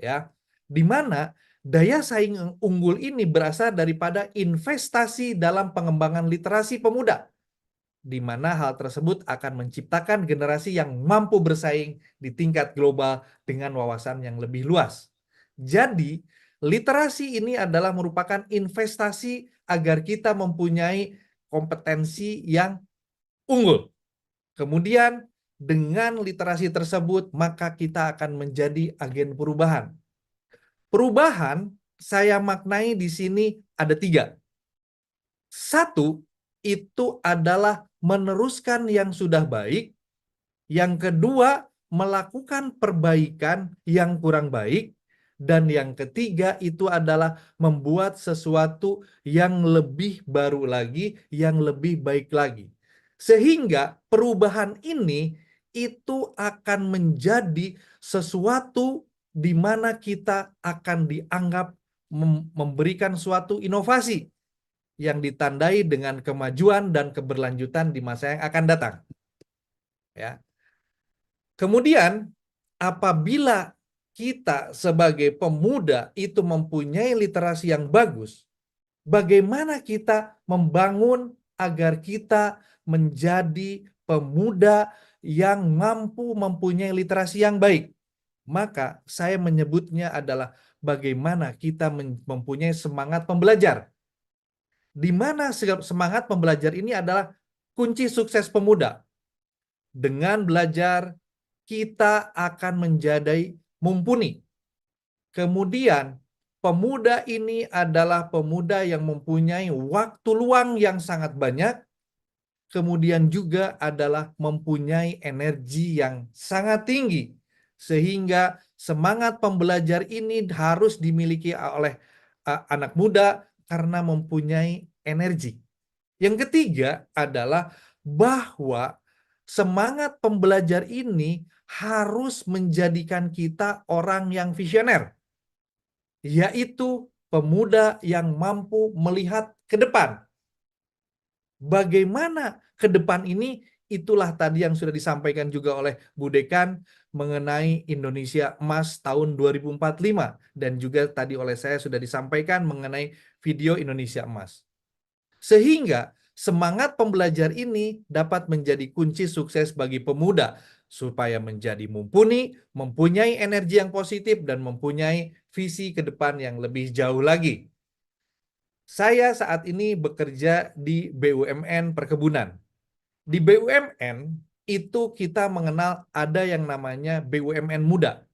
Ya, di mana daya saing yang unggul ini berasal daripada investasi dalam pengembangan literasi pemuda, di mana hal tersebut akan menciptakan generasi yang mampu bersaing di tingkat global dengan wawasan yang lebih luas. Jadi, literasi ini adalah merupakan investasi agar kita mempunyai kompetensi yang unggul. Kemudian, dengan literasi tersebut, maka kita akan menjadi agen perubahan. Perubahan saya maknai di sini ada 3. 1, itu adalah meneruskan yang sudah baik. Yang kedua, melakukan perbaikan yang kurang baik. Dan yang ketiga itu adalah membuat sesuatu yang lebih baru lagi, yang lebih baik lagi. Sehingga perubahan ini itu akan menjadi sesuatu di mana kita akan dianggap memberikan suatu inovasi yang ditandai dengan kemajuan dan keberlanjutan di masa yang akan datang. Ya. Kemudian apabila kita sebagai pemuda itu mempunyai literasi yang bagus, bagaimana kita membangun agar kita menjadi pemuda yang mampu mempunyai literasi yang baik? Maka saya menyebutnya adalah bagaimana kita mempunyai semangat pembelajar. Di mana semangat pembelajar ini adalah kunci sukses pemuda. Dengan belajar, kita akan menjadi mumpuni. Kemudian, pemuda ini adalah pemuda yang mempunyai waktu luang yang sangat banyak, kemudian juga adalah mempunyai energi yang sangat tinggi, sehingga semangat pembelajar ini harus dimiliki oleh anak muda karena mempunyai energi. Yang ketiga adalah bahwa semangat pembelajar ini harus menjadikan kita orang yang visioner, yaitu pemuda yang mampu melihat ke depan. Bagaimana ke depan ini? Itulah tadi yang sudah disampaikan juga oleh Bu Dekan mengenai Indonesia Emas tahun 2045. Dan juga tadi oleh saya sudah disampaikan mengenai video Indonesia Emas. Sehingga semangat pembelajar ini dapat menjadi kunci sukses bagi pemuda supaya menjadi mumpuni, mempunyai energi yang positif, dan mempunyai visi ke depan yang lebih jauh lagi. Saya saat ini bekerja di BUMN Perkebunan. Di BUMN itu kita mengenal ada yang namanya BUMN Muda.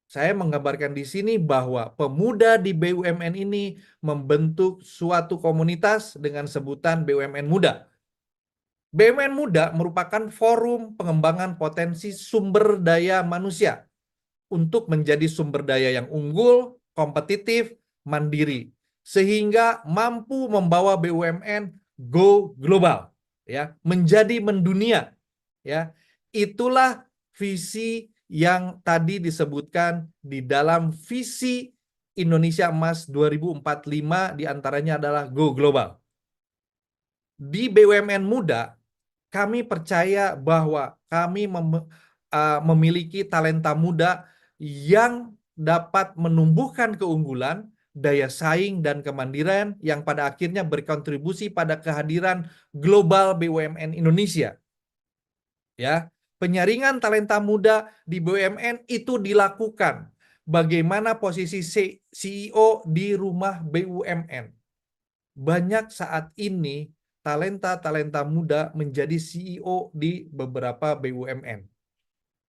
Saya menggambarkan di sini bahwa pemuda di BUMN ini membentuk suatu komunitas dengan sebutan BUMN Muda. BUMN Muda merupakan forum pengembangan potensi sumber daya manusia untuk menjadi sumber daya yang unggul, kompetitif, mandiri, sehingga mampu membawa BUMN go global, ya, menjadi mendunia, ya. Itulah visi yang tadi disebutkan di dalam visi Indonesia Emas 2045, diantaranya adalah go global. Di BUMN Muda, kami percaya bahwa kami memiliki talenta muda yang dapat menumbuhkan keunggulan, daya saing, dan kemandirian yang pada akhirnya berkontribusi pada kehadiran global BUMN Indonesia. Ya, penyaringan talenta muda di BUMN itu dilakukan. Bagaimana posisi CEO di rumah BUMN? Banyak saat ini talenta-talenta muda menjadi CEO di beberapa BUMN.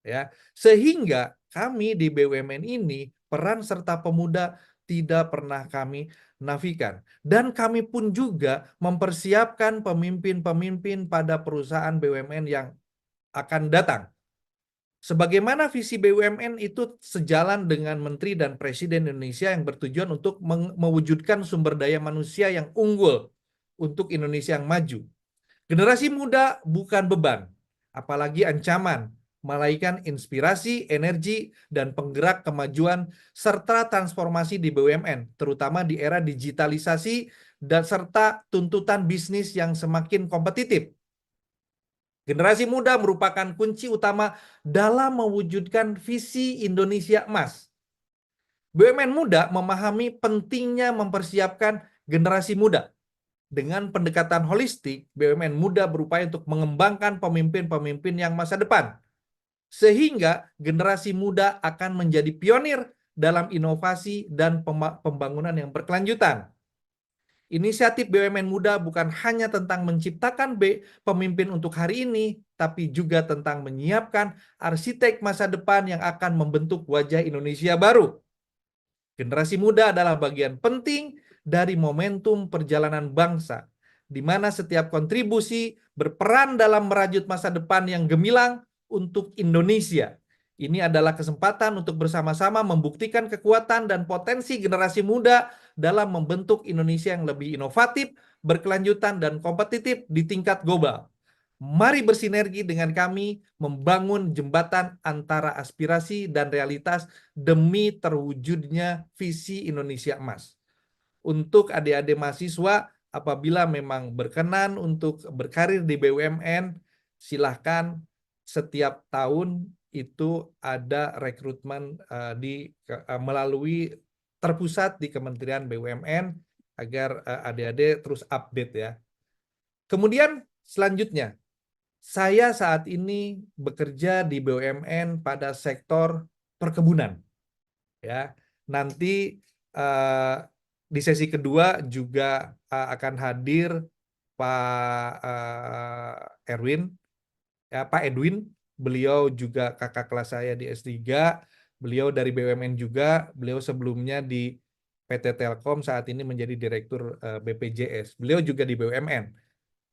Ya, sehingga kami di BUMN ini peran serta pemuda tidak pernah kami nafikan, dan kami pun juga mempersiapkan pemimpin-pemimpin pada perusahaan BUMN yang akan datang. Sebagaimana visi BUMN itu sejalan dengan Menteri dan Presiden Indonesia yang bertujuan untuk mewujudkan sumber daya manusia yang unggul untuk Indonesia yang maju. Generasi muda bukan beban, apalagi ancaman, melainkan inspirasi, energi, dan penggerak kemajuan serta transformasi di BUMN, terutama di era digitalisasi dan serta tuntutan bisnis yang semakin kompetitif. Generasi muda merupakan kunci utama dalam mewujudkan visi Indonesia Emas. BUMN muda memahami pentingnya mempersiapkan generasi muda. Dengan pendekatan holistik, BUMN muda berupaya untuk mengembangkan pemimpin-pemimpin yang masa depan. Sehingga generasi muda akan menjadi pionir dalam inovasi dan pembangunan yang berkelanjutan. Inisiatif BUMN muda bukan hanya tentang menciptakan pemimpin untuk hari ini, tapi juga tentang menyiapkan arsitek masa depan yang akan membentuk wajah Indonesia baru. Generasi muda adalah bagian penting dari momentum perjalanan bangsa, di mana setiap kontribusi berperan dalam merajut masa depan yang gemilang untuk Indonesia. Ini adalah kesempatan untuk bersama-sama membuktikan kekuatan dan potensi generasi muda dalam membentuk Indonesia yang lebih inovatif, berkelanjutan, dan kompetitif di tingkat global. Mari bersinergi dengan kami membangun jembatan antara aspirasi dan realitas demi terwujudnya visi Indonesia Emas. Untuk adik-adik mahasiswa, apabila memang berkenan untuk berkarir di BUMN, silahkan setiap tahun itu ada rekrutmen melalui terpusat di Kementerian BUMN agar adik-adik terus update ya. Kemudian selanjutnya, saya saat ini bekerja di BUMN pada sektor perkebunan. Ya, nanti di sesi kedua juga akan hadir Pak Erwin, ya, Pak Edwin. Beliau juga kakak kelas saya di S3. Beliau dari BUMN juga. Beliau sebelumnya di PT Telkom, saat ini menjadi Direktur BPJS. Beliau juga di BUMN.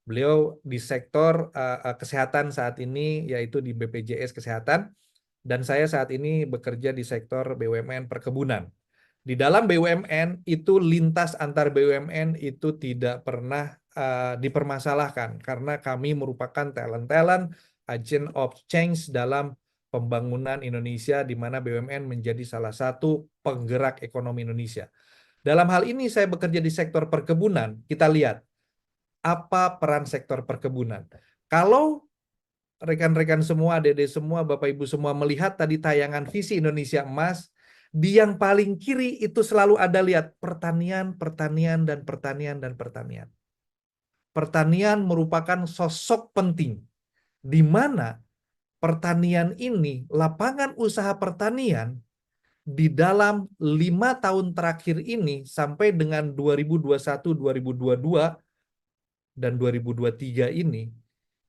Beliau di sektor kesehatan saat ini, yaitu di BPJS Kesehatan. Dan saya saat ini bekerja di sektor BUMN perkebunan. Di dalam BUMN itu lintas antar BUMN itu tidak pernah dipermasalahkan karena kami merupakan talent agent of change dalam pembangunan Indonesia, di mana BUMN menjadi salah satu penggerak ekonomi Indonesia. Dalam hal ini saya bekerja di sektor perkebunan. Kita lihat apa peran sektor perkebunan. Kalau rekan-rekan semua, adik-adik semua, Bapak Ibu semua melihat tadi tayangan visi Indonesia Emas, di yang paling kiri itu selalu ada lihat pertanian, pertanian, dan pertanian, dan pertanian. Pertanian merupakan sosok penting, di mana pertanian ini, lapangan usaha pertanian, di dalam 5 tahun terakhir ini sampai dengan 2021, 2022, dan 2023 ini,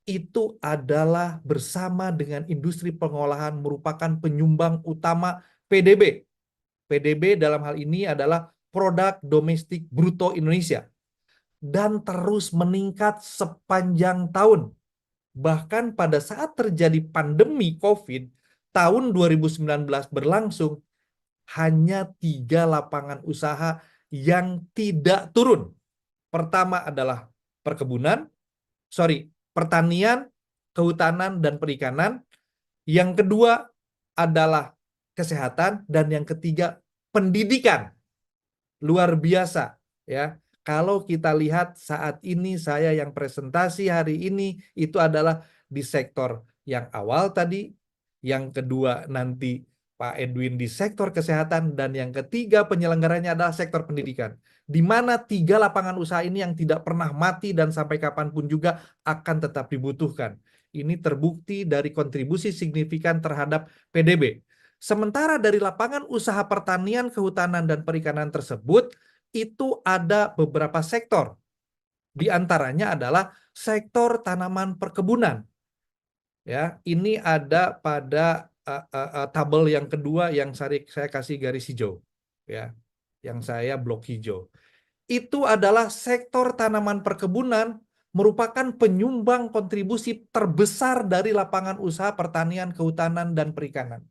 itu adalah bersama dengan industri pengolahan merupakan penyumbang utama PDB. PDB dalam hal ini adalah produk domestik bruto Indonesia. Dan terus meningkat sepanjang tahun. Bahkan pada saat terjadi pandemi COVID, tahun 2019 berlangsung, hanya 3 lapangan usaha yang tidak turun. Pertama adalah pertanian, kehutanan, dan perikanan. Yang kedua adalah kesehatan, dan yang ketiga pendidikan. Luar biasa ya. Kalau kita lihat saat ini saya yang presentasi hari ini itu adalah di sektor yang awal tadi, yang kedua nanti Pak Edwin di sektor kesehatan, dan yang ketiga penyelenggaranya adalah sektor pendidikan. Di mana 3 lapangan usaha ini yang tidak pernah mati dan sampai kapanpun juga akan tetap dibutuhkan. Ini terbukti dari kontribusi signifikan terhadap PDB. Sementara dari lapangan usaha pertanian, kehutanan, dan perikanan tersebut, itu ada beberapa sektor. Di antaranya adalah sektor tanaman perkebunan. Ya, ini ada pada tabel yang kedua yang saya kasih garis hijau. Ya, yang saya blok hijau. Itu adalah sektor tanaman perkebunan merupakan penyumbang kontribusi terbesar dari lapangan usaha pertanian, kehutanan, dan perikanan.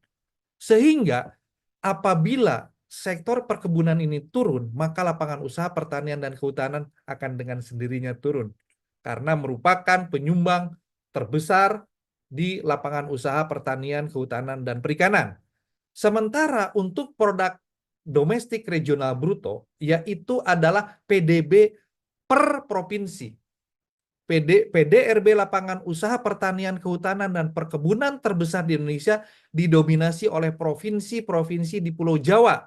Sehingga apabila sektor perkebunan ini turun, maka lapangan usaha pertanian dan kehutanan akan dengan sendirinya turun. Karena merupakan penyumbang terbesar di lapangan usaha pertanian, kehutanan, dan perikanan. Sementara untuk produk domestik regional bruto, yaitu adalah PDB per provinsi. PDRB lapangan usaha pertanian, kehutanan, dan perkebunan terbesar di Indonesia didominasi oleh provinsi-provinsi di Pulau Jawa,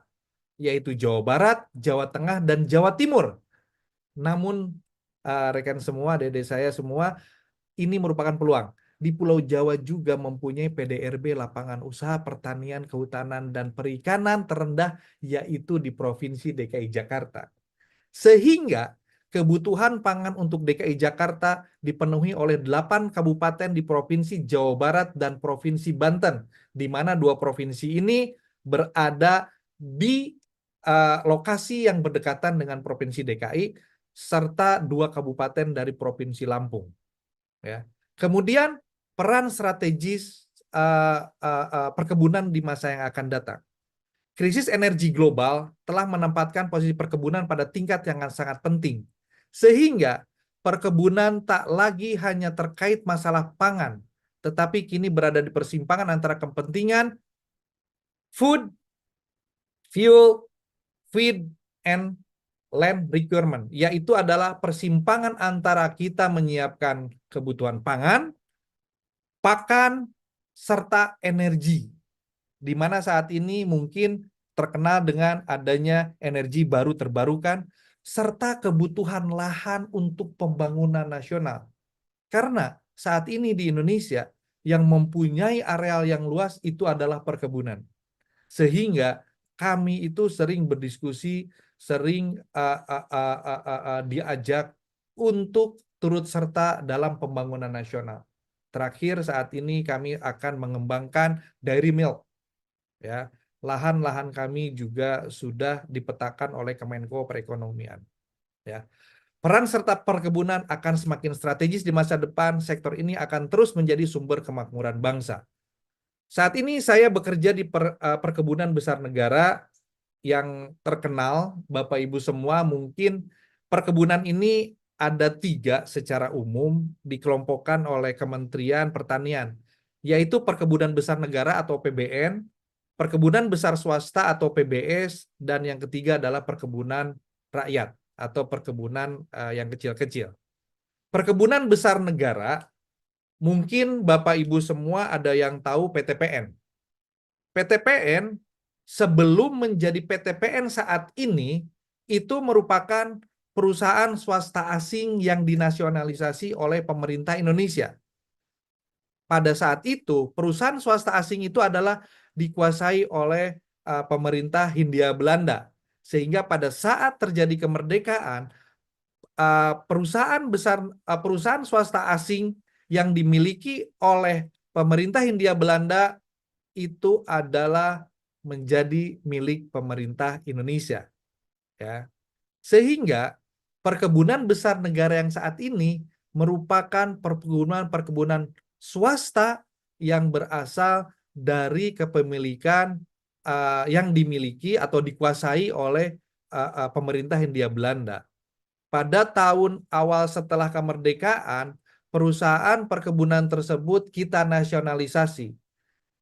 yaitu Jawa Barat, Jawa Tengah, dan Jawa Timur. Namun, rekan semua, adik-adik saya semua, ini merupakan peluang. Di Pulau Jawa juga mempunyai PDRB lapangan usaha pertanian, kehutanan, dan perikanan terendah, yaitu di Provinsi DKI Jakarta. Sehingga kebutuhan pangan untuk DKI Jakarta dipenuhi oleh 8 kabupaten di Provinsi Jawa Barat dan Provinsi Banten, di mana 2 provinsi ini berada di lokasi yang berdekatan dengan Provinsi DKI, serta 2 kabupaten dari Provinsi Lampung. Ya. Kemudian peran strategis perkebunan di masa yang akan datang. Krisis energi global telah menempatkan posisi perkebunan pada tingkat yang sangat penting. Sehingga perkebunan tak lagi hanya terkait masalah pangan, tetapi kini berada di persimpangan antara kepentingan food, fuel, feed, and land requirement, yaitu adalah persimpangan antara kita menyiapkan kebutuhan pangan, pakan, serta energi. Di mana saat ini mungkin terkenal dengan adanya energi baru terbarukan, serta kebutuhan lahan untuk pembangunan nasional. Karena saat ini di Indonesia, yang mempunyai areal yang luas itu adalah perkebunan. Sehingga kami itu sering berdiskusi, sering diajak untuk turut serta dalam pembangunan nasional. Terakhir saat ini kami akan mengembangkan dairy milk. Ya, lahan-lahan kami juga sudah dipetakan oleh Kemenko Perekonomian. Ya. Peran serta perkebunan akan semakin strategis di masa depan. Sektor ini akan terus menjadi sumber kemakmuran bangsa. Saat ini saya bekerja di perkebunan besar negara yang terkenal, Bapak Ibu semua mungkin perkebunan ini ada 3 secara umum dikelompokkan oleh Kementerian Pertanian, yaitu perkebunan besar negara atau PBN, perkebunan besar swasta atau PBS, dan yang ketiga adalah perkebunan rakyat atau perkebunan yang kecil-kecil. Perkebunan besar negara, mungkin Bapak Ibu semua ada yang tahu PTPN. PTPN sebelum menjadi PTPN saat ini, itu merupakan perusahaan swasta asing yang dinasionalisasi oleh pemerintah Indonesia. Pada saat itu, perusahaan swasta asing itu adalah dikuasai oleh pemerintah Hindia Belanda. Sehingga pada saat terjadi kemerdekaan, perusahaan swasta asing yang dimiliki oleh pemerintah Hindia Belanda itu adalah menjadi milik pemerintah Indonesia. Ya. Sehingga perkebunan besar negara yang saat ini merupakan perkebunan swasta yang berasal dari kepemilikan yang dimiliki atau dikuasai oleh pemerintah Hindia Belanda. Pada tahun awal setelah kemerdekaan, perusahaan perkebunan tersebut kita nasionalisasi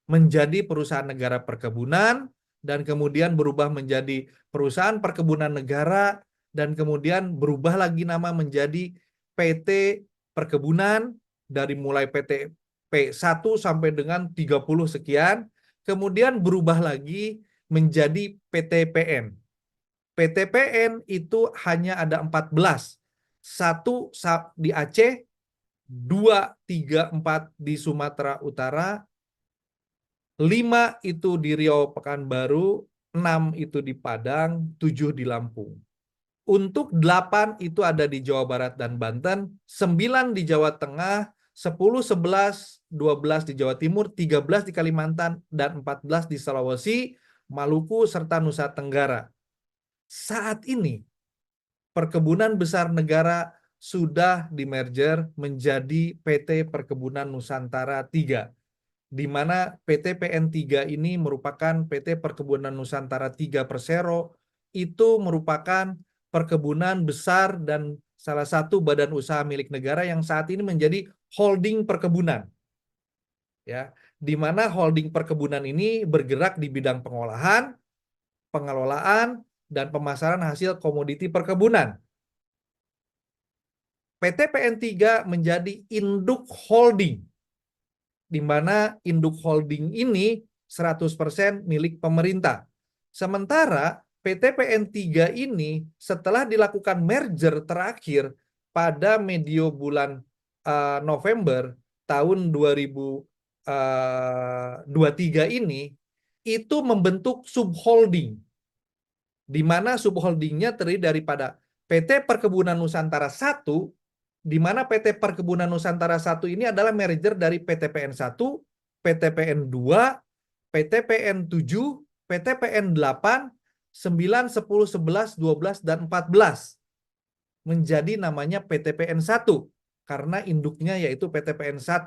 menjadi perusahaan negara perkebunan, dan kemudian berubah menjadi perusahaan perkebunan negara, dan kemudian berubah lagi nama menjadi PT Perkebunan, dari mulai PT P1 sampai dengan 30 sekian, kemudian berubah lagi menjadi PTPN. PTPN itu hanya ada 14. 1 di Aceh, 2, 3, 4 di Sumatera Utara, 5 itu di Riau Pekanbaru, 6 itu di Padang, 7 di Lampung. Untuk 8 itu ada di Jawa Barat dan Banten, 9 di Jawa Tengah, 10, 11, 12 di Jawa Timur, 13 di Kalimantan, dan 14 di Sulawesi, Maluku, serta Nusa Tenggara. Saat ini, perkebunan besar negara sudah dimerger menjadi PT Perkebunan Nusantara 3, di mana PT PN 3 ini merupakan PT Perkebunan Nusantara 3 Persero, itu merupakan perkebunan besar dan salah satu badan usaha milik negara yang saat ini menjadi holding perkebunan. Ya, di mana holding perkebunan ini bergerak di bidang pengolahan, pengelolaan, dan pemasaran hasil komoditi perkebunan. PT PN 3 menjadi induk holding, di mana induk holding ini 100% milik pemerintah. Sementara PT PN 3 ini setelah dilakukan merger terakhir pada medio bulan November tahun 2023 ini, itu membentuk subholding, di mana subholdingnya terdiri daripada PT Perkebunan Nusantara 1, di mana PT Perkebunan Nusantara 1 ini adalah merger dari PT PN 1, PT PN 2, PT PN 7, PT PN 8, 9, 10, 11, 12, dan 14. Menjadi namanya PT PN 1, karena induknya yaitu PT PN 1,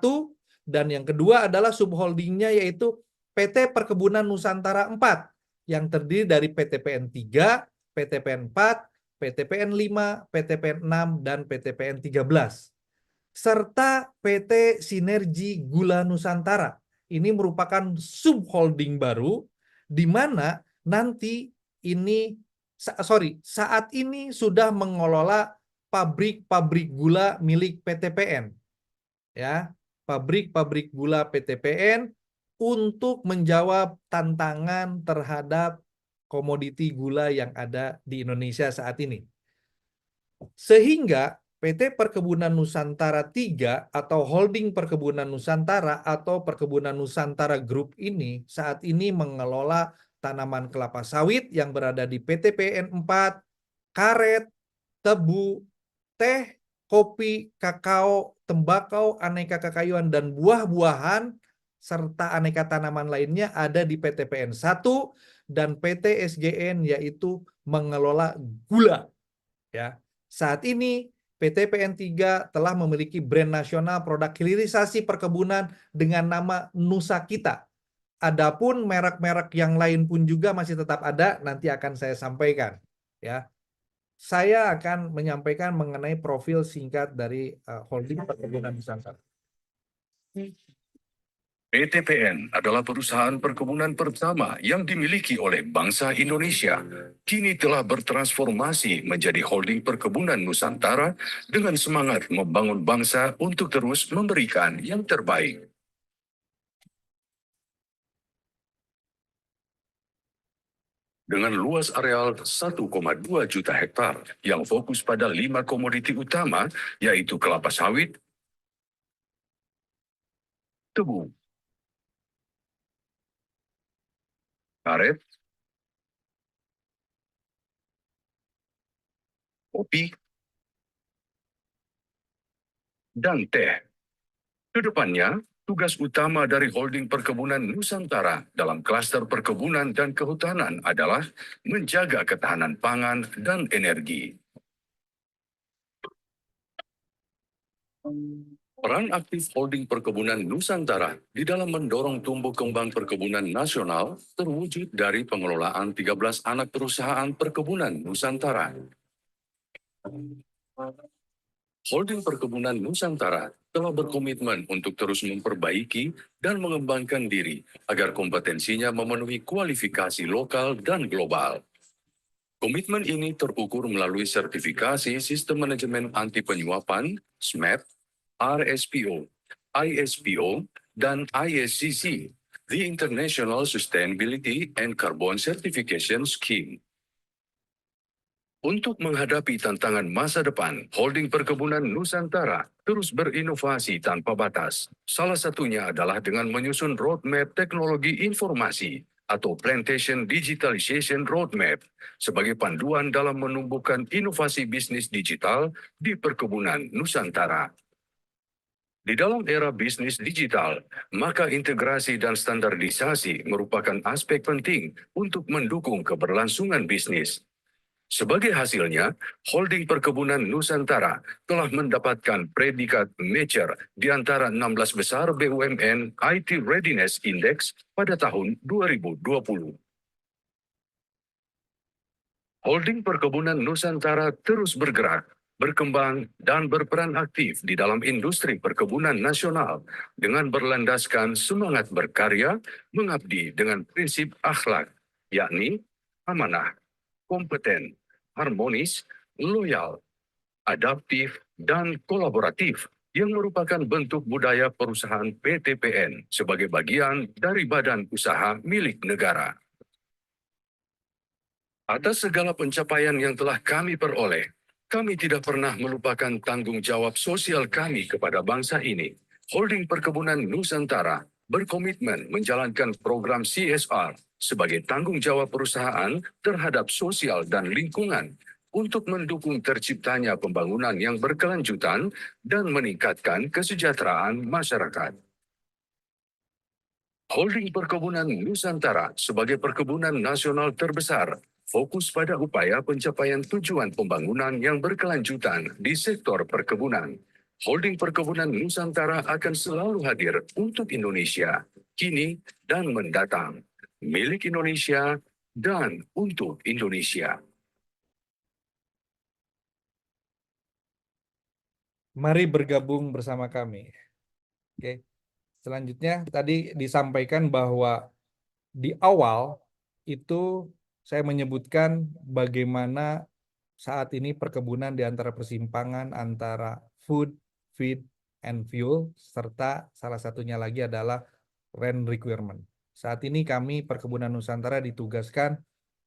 dan yang kedua adalah subholdingnya yaitu PT Perkebunan Nusantara 4, yang terdiri dari PT PN 3, PT PN 4, PT PN 5, PT PN 6, dan PT PN 13. Serta PT Sinergi Gula Nusantara. Ini merupakan subholding baru, di mana nanti ini, saat ini sudah mengelola pabrik-pabrik gula milik PT PN. Ya, pabrik-pabrik gula PT PN untuk menjawab tantangan terhadap komoditi gula yang ada di Indonesia saat ini. Sehingga PT Perkebunan Nusantara 3 atau Holding Perkebunan Nusantara atau Perkebunan Nusantara Group ini saat ini mengelola tanaman kelapa sawit yang berada di PT PN 4, karet, tebu, teh, kopi, kakao, tembakau, aneka kekayuan, dan buah-buahan, serta aneka tanaman lainnya ada di PT PN 1 dan PT SGN, yaitu mengelola gula. Ya, saat ini PT PN 3 telah memiliki brand nasional produk hilirisasi perkebunan dengan nama Nusa Kita. Adapun merek-merek yang lain pun juga masih tetap ada, nanti akan saya sampaikan. Ya, saya akan menyampaikan mengenai profil singkat dari Holding Perkebunan Nusantara. PT PN adalah perusahaan perkebunan pertama yang dimiliki oleh bangsa Indonesia. Kini telah bertransformasi menjadi holding perkebunan Nusantara dengan semangat membangun bangsa untuk terus memberikan yang terbaik. Dengan luas areal 1,2 juta hektar yang fokus pada 5 komoditi utama, yaitu kelapa sawit, tebu, karet, kopi, dan teh. Kedepannya, tugas utama dari Holding Perkebunan Nusantara dalam klaster perkebunan dan kehutanan adalah menjaga ketahanan pangan dan energi. Peran aktif Holding Perkebunan Nusantara di dalam mendorong tumbuh kembang perkebunan nasional terwujud dari pengelolaan 13 anak perusahaan perkebunan Nusantara. Holding Perkebunan Nusantara telah berkomitmen untuk terus memperbaiki dan mengembangkan diri agar kompetensinya memenuhi kualifikasi lokal dan global. Komitmen ini terukur melalui sertifikasi Sistem Manajemen Anti Penyuapan, SMAP, RSPO, ISPO, dan ISCC, the International Sustainability and Carbon Certification Scheme. Untuk menghadapi tantangan masa depan, Holding Perkebunan Nusantara terus berinovasi tanpa batas. Salah satunya adalah dengan menyusun roadmap teknologi informasi atau Plantation Digitalization Roadmap sebagai panduan dalam menumbuhkan inovasi bisnis digital di perkebunan Nusantara. Di dalam era bisnis digital, maka integrasi dan standarisasi merupakan aspek penting untuk mendukung keberlangsungan bisnis. Sebagai hasilnya, Holding Perkebunan Nusantara telah mendapatkan predikat Mature di antara 16 besar BUMN IT Readiness Index pada tahun 2020. Holding Perkebunan Nusantara terus bergerak, berkembang, dan berperan aktif di dalam industri perkebunan nasional dengan berlandaskan semangat berkarya, mengabdi dengan prinsip akhlak, yakni amanah, kompeten, harmonis, loyal, adaptif, dan kolaboratif yang merupakan bentuk budaya perusahaan PTPN sebagai bagian dari badan usaha milik negara. Atas segala pencapaian yang telah kami peroleh, kami tidak pernah melupakan tanggung jawab sosial kami kepada bangsa ini. Holding Perkebunan Nusantara berkomitmen menjalankan program CSR sebagai tanggung jawab perusahaan terhadap sosial dan lingkungan untuk mendukung terciptanya pembangunan yang berkelanjutan dan meningkatkan kesejahteraan masyarakat. Holding Perkebunan Nusantara sebagai perkebunan nasional terbesar fokus pada upaya pencapaian tujuan pembangunan yang berkelanjutan di sektor perkebunan. Holding Perkebunan Nusantara akan selalu hadir untuk Indonesia, kini dan mendatang. Milik Indonesia dan untuk Indonesia. Mari bergabung bersama kami. Oke. Selanjutnya tadi disampaikan bahwa di awal itu saya menyebutkan bagaimana saat ini perkebunan di antara persimpangan antara food, feed, and fuel, serta salah satunya lagi adalah land requirement. Saat ini kami Perkebunan Nusantara ditugaskan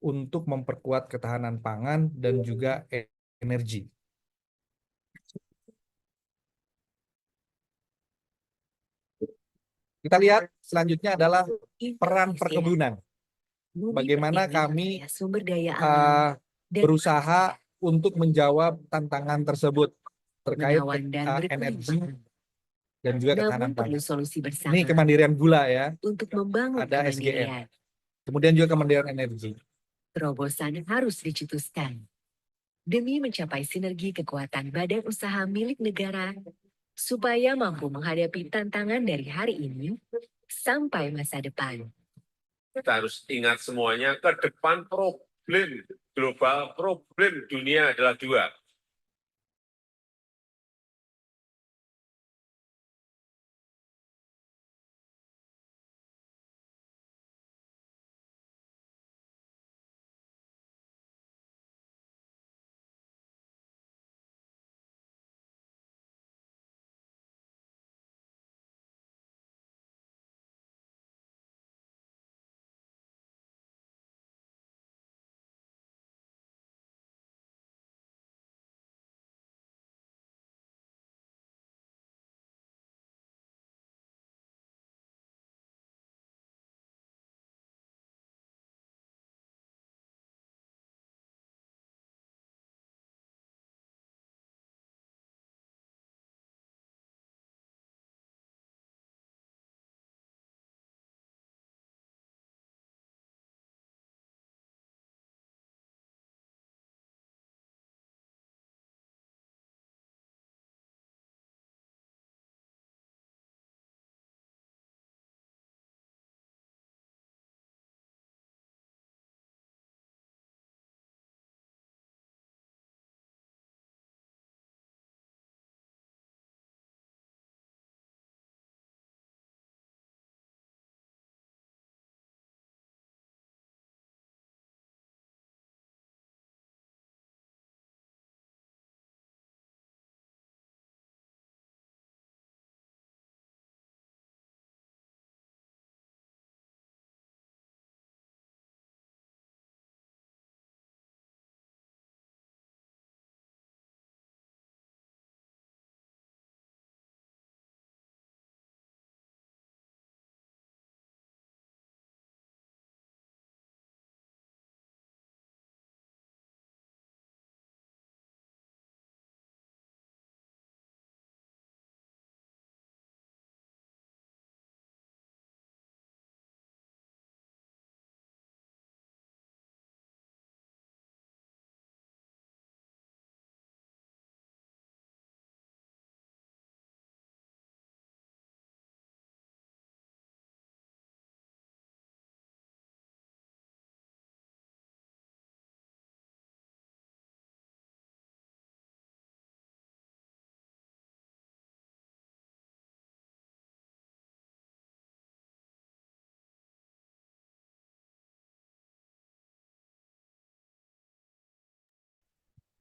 untuk memperkuat ketahanan pangan dan juga energi. Kita lihat selanjutnya adalah peran perkebunan. Bagaimana kami berusaha untuk menjawab tantangan tersebut terkait energi dan juga ketahanan pangan. Ini kemandirian gula ya, untuk membangun ada kemandirian. SGM. Kemudian juga kemandirian energi. Terobosan harus dicetuskan demi mencapai sinergi kekuatan badan usaha milik negara supaya mampu menghadapi tantangan dari hari ini sampai masa depan. Kita harus ingat semuanya, ke depan problem global, problem dunia adalah dua.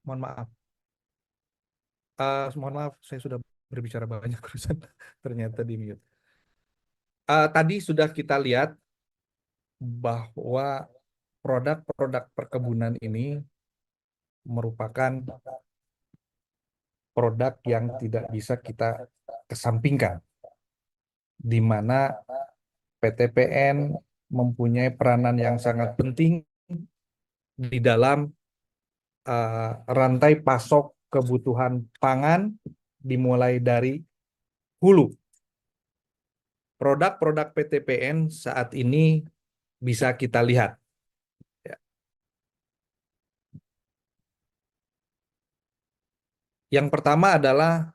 Mohon maaf. Mohon maaf, saya sudah berbicara banyak urusan. Ternyata di mute. Tadi sudah kita lihat bahwa produk-produk perkebunan ini merupakan produk yang tidak bisa kita kesampingkan, di mana PTPN mempunyai peranan yang sangat penting di dalam rantai pasok kebutuhan pangan dimulai dari hulu. Produk-produk PTPN saat ini bisa kita lihat. Ya. Yang pertama adalah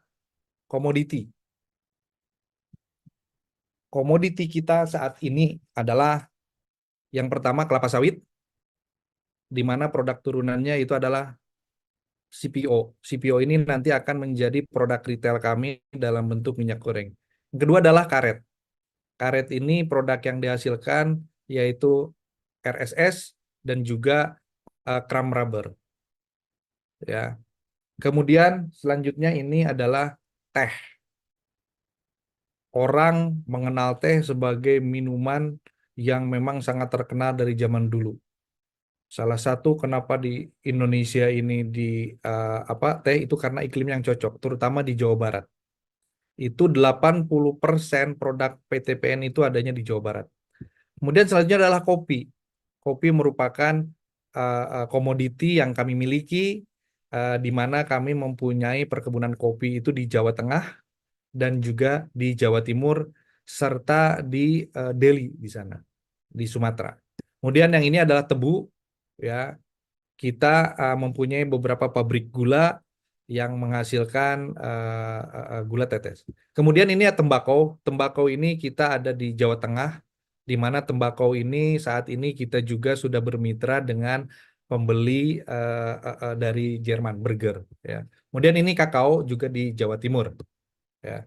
komoditi. Komoditi kita saat ini adalah yang pertama kelapa sawit, di mana produk turunannya itu adalah CPO. CPO ini nanti akan menjadi produk retail kami dalam bentuk minyak goreng. Yang kedua adalah karet. Karet ini produk yang dihasilkan yaitu RSS dan juga cram rubber. Ya. Kemudian selanjutnya ini adalah teh. Orang mengenal teh sebagai minuman yang memang sangat terkenal dari zaman dulu. Salah satu kenapa di Indonesia ini teh itu karena iklim yang cocok, terutama di Jawa Barat. Itu 80% produk PTPN itu adanya di Jawa Barat. Kemudian selanjutnya adalah kopi. Kopi merupakan komoditi yang kami miliki, di mana kami mempunyai perkebunan kopi itu di Jawa Tengah dan juga di Jawa Timur serta di Delhi di sana, di Sumatera. Kemudian yang ini adalah tebu, ya. Kita mempunyai beberapa pabrik gula yang menghasilkan gula tetes. Kemudian ini ya tembakau. Tembakau ini kita ada di Jawa Tengah, di mana tembakau ini saat ini kita juga sudah bermitra dengan pembeli dari Jerman, Burger. Ya. Kemudian ini kakao juga di Jawa Timur. Ya.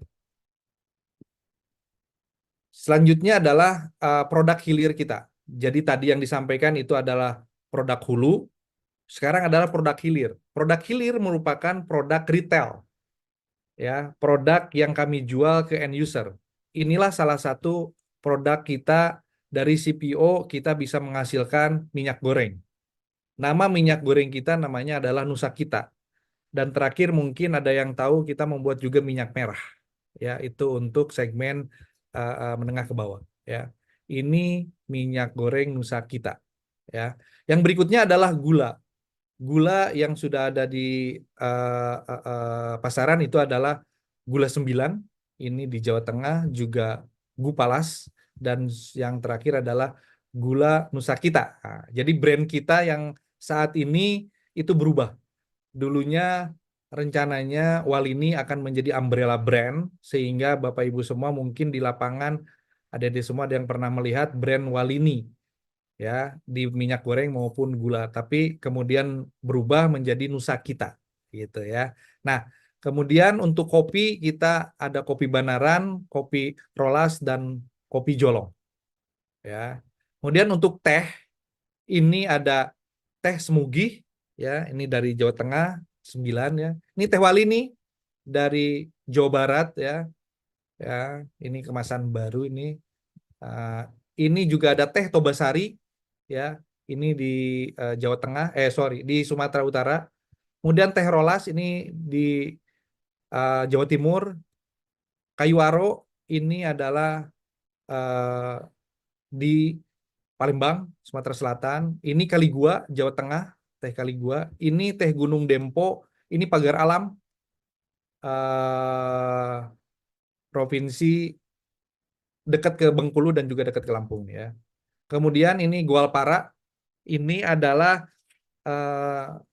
Selanjutnya adalah produk hilir kita. Jadi tadi yang disampaikan itu adalah produk hulu. Sekarang adalah produk hilir. Produk hilir merupakan produk retail. Ya, produk yang kami jual ke end user. Inilah salah satu produk kita dari CPO, kita bisa menghasilkan minyak goreng. Nama minyak goreng kita namanya adalah Nusa Kita. Dan terakhir mungkin ada yang tahu kita membuat juga minyak merah. Ya, itu untuk segmen menengah ke bawah. Ya, ini minyak goreng Nusa Kita. Ya, yang berikutnya adalah gula. Gula yang sudah ada di pasaran itu adalah gula 9, ini di Jawa Tengah, juga Gupalas, dan yang terakhir adalah gula Nusa Kita. Nah, jadi brand kita yang saat ini itu berubah. Dulunya rencananya Walini akan menjadi umbrella brand, sehingga Bapak Ibu semua mungkin di lapangan adik-adik semua ada yang pernah melihat brand Walini, ya, di minyak goreng maupun gula, tapi kemudian berubah menjadi Nusa Kita, gitu ya. Nah, kemudian untuk kopi kita ada kopi Banaran, kopi Rolas, dan kopi Jolong, ya. Kemudian untuk teh ini ada teh Semugih, ya, ini dari Jawa Tengah 9, ya. Ini teh Walini dari Jawa Barat, ya, ya. Ini kemasan baru ini. Ini juga ada teh Tobasari. Ya, ini di Jawa Tengah, di Sumatera Utara. Kemudian teh Rolas ini di Jawa Timur. Kayu aro ini adalah di Palembang, Sumatera Selatan. Ini Kaligua, Jawa Tengah, teh Kaligua. Ini teh Gunung Dempo, ini Pagar Alam, provinsi dekat ke Bengkulu dan juga dekat ke Lampung, ya. Kemudian ini Gualpara, ini adalah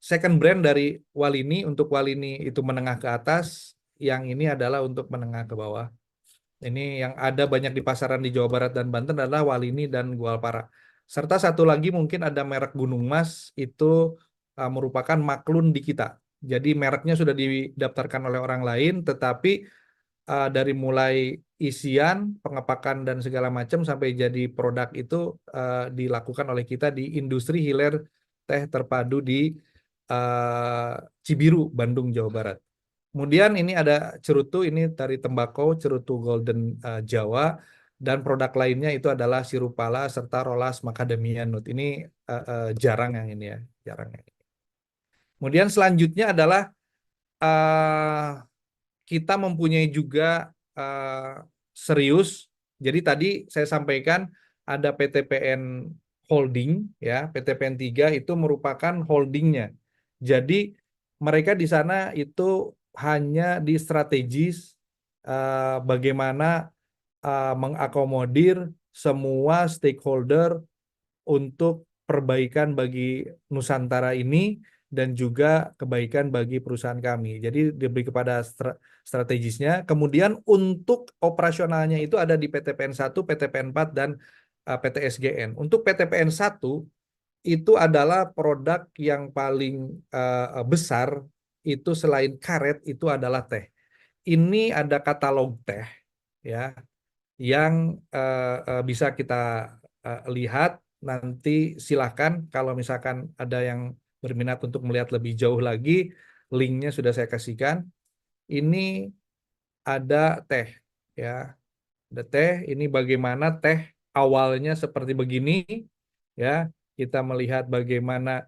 second brand dari Walini. Untuk Walini itu menengah ke atas, yang ini adalah untuk menengah ke bawah. Ini yang ada banyak di pasaran di Jawa Barat dan Banten adalah Walini dan Gualpara. Serta satu lagi mungkin ada merek Gunung Mas, itu merupakan maklun di kita. Jadi mereknya sudah didaftarkan oleh orang lain, tetapi dari mulai isian, pengepakan dan segala macam sampai jadi produk itu dilakukan oleh kita di industri hilir teh terpadu di Cibiru, Bandung, Jawa Barat. Kemudian ini ada cerutu, ini dari tembakau, cerutu Golden Jawa, dan produk lainnya itu adalah sirup pala serta rolas macadamia nut. Ini jarang yang ini ya, jarang yang ini. Kemudian selanjutnya adalah kita mempunyai juga serius. Jadi tadi saya sampaikan ada PTPN Holding, ya, PTPN 3 itu merupakan holdingnya. Jadi mereka di sana itu hanya di strategis bagaimana mengakomodir semua stakeholder untuk perbaikan bagi Nusantara ini dan juga kebaikan bagi perusahaan kami. Jadi diberi kepada strategisnya. Kemudian untuk operasionalnya itu ada di PTPN 1, PTPN 4, dan PTSGN. Untuk PTPN 1 itu adalah produk yang paling besar, itu selain karet itu adalah teh. Ini ada katalog teh, ya, yang bisa kita lihat. Nanti silahkan kalau misalkan ada yang berminat untuk melihat lebih jauh lagi, linknya sudah saya kasihkan. Ini ada teh, ya, ada teh. Ini bagaimana teh awalnya seperti begini, ya. Kita melihat bagaimana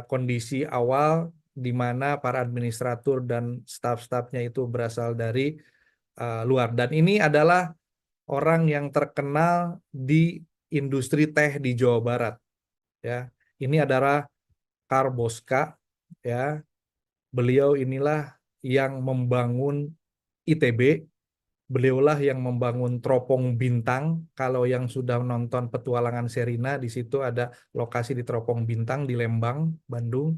kondisi awal di mana para administratur dan staf-stafnya itu berasal dari luar. Dan ini adalah orang yang terkenal di industri teh di Jawa Barat, ya. Ini adalah Karboska, ya. Beliau inilah yang membangun ITB. Beliaulah yang membangun Teropong Bintang. Kalau yang sudah nonton Petualangan Sherina, di situ ada lokasi di Teropong Bintang di Lembang, Bandung.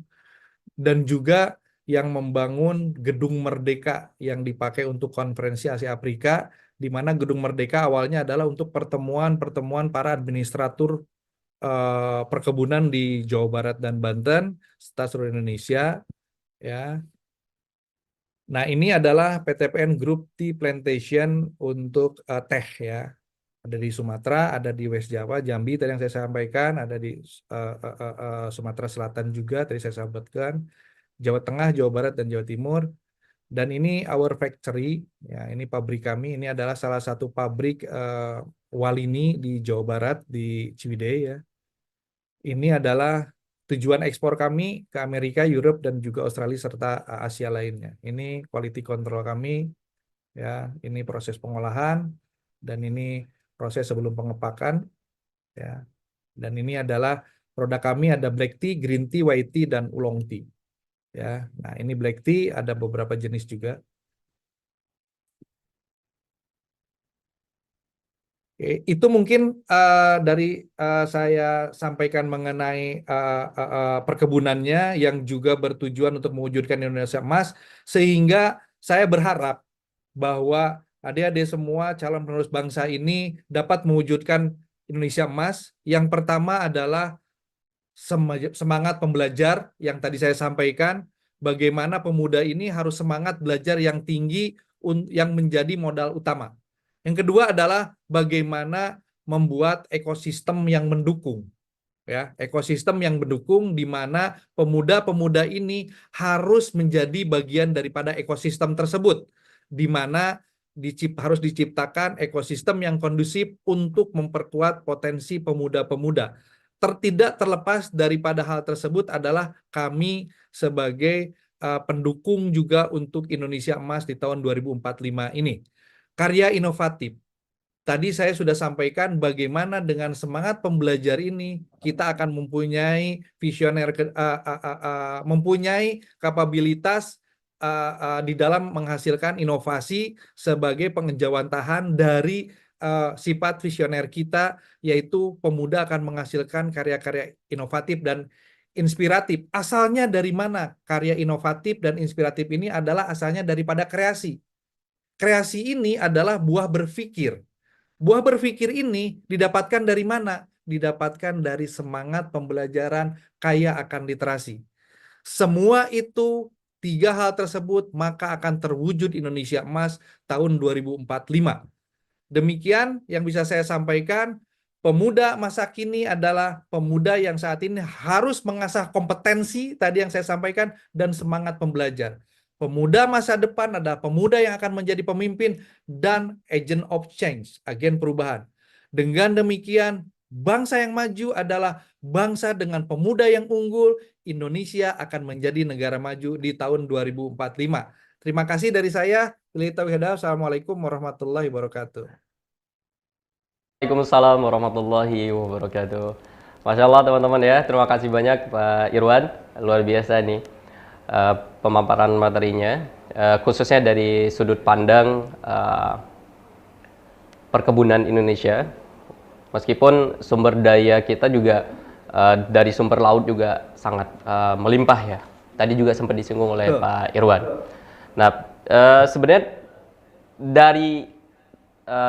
Dan juga yang membangun Gedung Merdeka yang dipakai untuk konferensi Asia Afrika, di mana Gedung Merdeka awalnya adalah untuk pertemuan-pertemuan para administratur perkebunan di Jawa Barat dan Banten, serta seluruh Indonesia, ya. Nah, ini adalah PTPN Group Tea Plantation untuk teh, ya. Ada di Sumatera, ada di West Jawa, Jambi tadi yang saya sampaikan, ada di Sumatera Selatan juga tadi saya sampaikan, Jawa Tengah, Jawa Barat, dan Jawa Timur. Dan ini our factory, ya, ini pabrik kami. Ini adalah salah satu pabrik Walini di Jawa Barat, di Ciwidey, ya. Ini adalah tujuan ekspor kami ke Amerika, Europe, dan juga Australia serta Asia lainnya. Ini quality control kami, ya. Ini proses pengolahan, dan ini proses sebelum pengepakan, ya. Dan ini adalah produk kami, ada black tea, green tea, white tea, dan oolong tea, ya. Nah, ini black tea, ada beberapa jenis juga. Oke, itu mungkin dari saya sampaikan mengenai perkebunannya yang juga bertujuan untuk mewujudkan Indonesia Emas, sehingga saya berharap bahwa adik-adik semua calon penerus bangsa ini dapat mewujudkan Indonesia Emas. Yang pertama adalah semangat pembelajar yang tadi saya sampaikan, bagaimana pemuda ini harus semangat belajar yang tinggi yang menjadi modal utama. Yang kedua adalah bagaimana membuat ekosistem yang mendukung, ya, ekosistem yang mendukung di mana pemuda-pemuda ini harus menjadi bagian daripada ekosistem tersebut, di mana harus diciptakan ekosistem yang kondusif untuk memperkuat potensi pemuda-pemuda. Tidak terlepas daripada hal tersebut adalah kami sebagai pendukung juga untuk Indonesia Emas di tahun 2045 ini. Karya inovatif. Tadi saya sudah sampaikan bagaimana dengan semangat pembelajar ini kita akan mempunyai visioner, mempunyai kapabilitas di dalam menghasilkan inovasi sebagai pengejawantahan dari sifat visioner kita, yaitu pemuda akan menghasilkan karya-karya inovatif dan inspiratif. Asalnya dari mana? Karya inovatif dan inspiratif ini adalah asalnya daripada kreasi. Kreasi ini adalah buah berpikir. Buah berpikir ini didapatkan dari mana? Didapatkan dari semangat pembelajaran kaya akan literasi. Semua itu, tiga hal tersebut, maka akan terwujud Indonesia Emas tahun 2045. Demikian yang bisa saya sampaikan. Pemuda masa kini adalah pemuda yang saat ini harus mengasah kompetensi tadi yang saya sampaikan dan semangat pembelajar. Pemuda masa depan adalah pemuda yang akan menjadi pemimpin dan agent of change, agen perubahan. Dengan demikian, bangsa yang maju adalah bangsa dengan pemuda yang unggul. Indonesia akan menjadi negara maju di tahun 2045. Terima kasih dari saya. Assalamualaikum warahmatullahi wabarakatuh. Waalaikumsalam warahmatullahi wabarakatuh. Masya Allah teman-teman ya, terima kasih banyak Pak Irwan, luar biasa nih pemaparan materinya, khususnya dari sudut pandang perkebunan Indonesia. Meskipun sumber daya kita juga dari sumber laut juga sangat melimpah ya. Tadi juga sempat disinggung oleh Pak Irwan. Nah, sebenarnya dari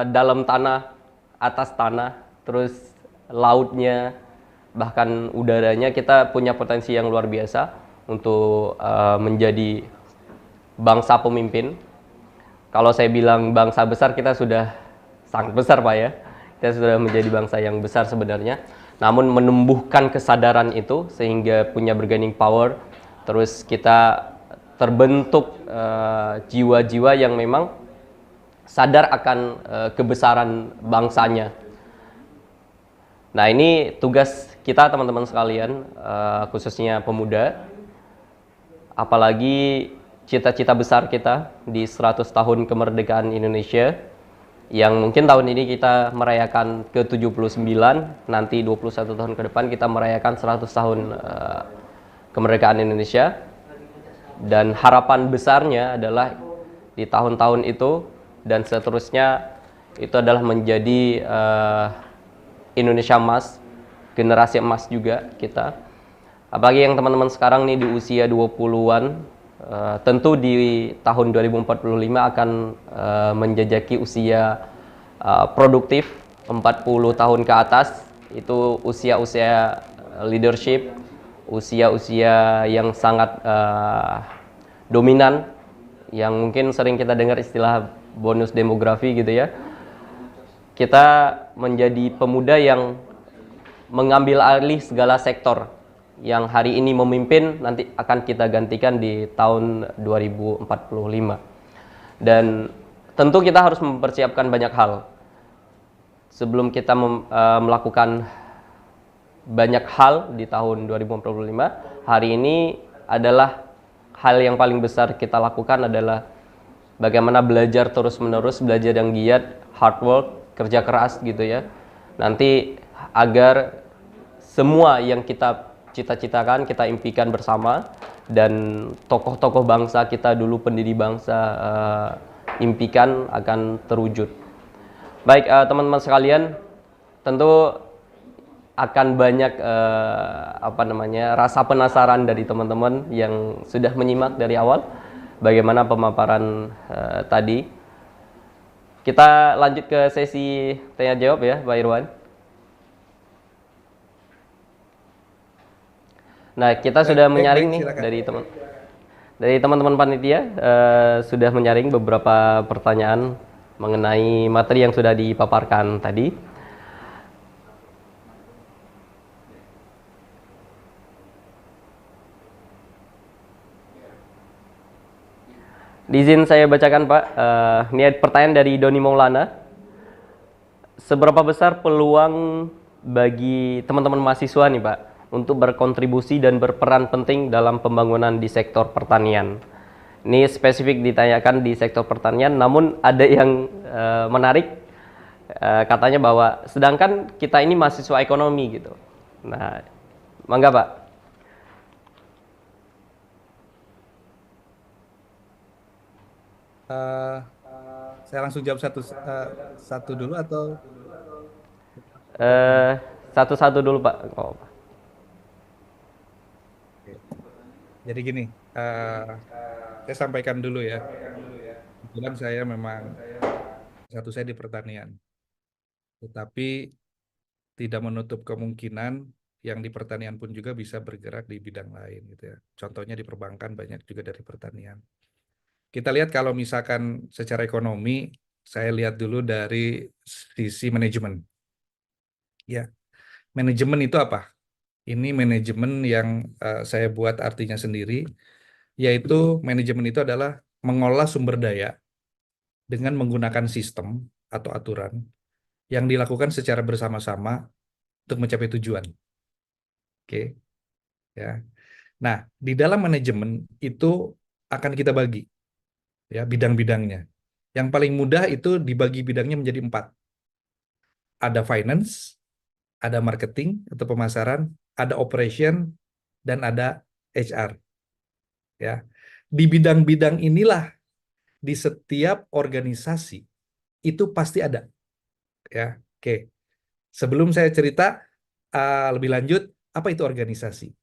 dalam tanah, atas tanah, terus lautnya, bahkan udaranya, kita punya potensi yang luar biasa untuk menjadi bangsa pemimpin. Kalau saya bilang bangsa besar, kita sudah sangat besar Pak ya. Kita sudah menjadi bangsa yang besar sebenarnya. Namun menumbuhkan kesadaran itu sehingga punya bargaining power, terus kita terbentuk jiwa-jiwa yang memang sadar akan kebesaran bangsanya. Nah, ini tugas kita teman-teman sekalian, khususnya pemuda. Apalagi cita-cita besar kita di 100 tahun kemerdekaan Indonesia, yang mungkin tahun ini kita merayakan ke-79, nanti 21 tahun ke depan kita merayakan 100 tahun kemerdekaan Indonesia. Dan harapan besarnya adalah di tahun-tahun itu dan seterusnya itu adalah menjadi Indonesia emas, generasi emas juga kita. Apalagi yang teman-teman sekarang nih di usia 20-an, tentu di tahun 2045 akan menjajaki usia produktif 40 tahun ke atas. Itu usia-usia leadership, usia-usia yang sangat dominan, yang mungkin sering kita dengar istilah bonus demografi gitu ya. Kita menjadi pemuda yang mengambil alih segala sektor yang hari ini memimpin, nanti akan kita gantikan di tahun 2045. Dan tentu kita harus mempersiapkan banyak hal. Sebelum kita melakukan banyak hal di tahun 2045, hari ini adalah hal yang paling besar kita lakukan adalah bagaimana belajar terus-menerus, belajar yang giat, hard work, kerja keras gitu ya. Nanti agar semua yang kita cita-citakan, kita impikan bersama, dan tokoh-tokoh bangsa kita dulu, pendiri bangsa impikan akan terwujud. Baik teman-teman sekalian, tentu akan banyak rasa penasaran dari teman-teman yang sudah menyimak dari awal bagaimana pemaparan tadi. Kita lanjut ke sesi tanya jawab ya, Pak Irwan. Nah, kita sudah menyaring nih dari teman-teman panitia, sudah menyaring beberapa pertanyaan mengenai materi yang sudah dipaparkan tadi. Izin saya bacakan Pak, ini ada pertanyaan dari Doni Maulana. Seberapa besar peluang bagi teman-teman mahasiswa nih Pak untuk berkontribusi dan berperan penting dalam pembangunan di sektor pertanian? Ini spesifik ditanyakan di sektor pertanian, namun ada yang menarik, katanya bahwa sedangkan kita ini mahasiswa ekonomi gitu. Nah, mangga Pak. Saya langsung jawab satu dulu atau satu-satu dulu Pak. Oh. Jadi gini, saya sampaikan dulu ya. Kebetulan saya memang saya di pertanian, tetapi tidak menutup kemungkinan yang di pertanian pun juga bisa bergerak di bidang lain gitu ya. Contohnya di perbankan banyak juga dari pertanian. Kita lihat kalau misalkan secara ekonomi, saya lihat dulu dari sisi manajemen. Ya, manajemen itu apa? Ini manajemen yang saya buat artinya sendiri, yaitu manajemen itu adalah mengolah sumber daya dengan menggunakan sistem atau aturan yang dilakukan secara bersama-sama untuk mencapai tujuan. Oke, ya. Nah, di dalam manajemen itu akan kita bagi ya bidang-bidangnya. Yang paling mudah itu dibagi bidangnya menjadi 4. Ada finance, ada marketing atau pemasaran, ada operation, dan ada HR. Ya, di bidang-bidang inilah di setiap organisasi itu pasti ada. Ya, oke. Sebelum saya cerita lebih lanjut, apa itu organisasi?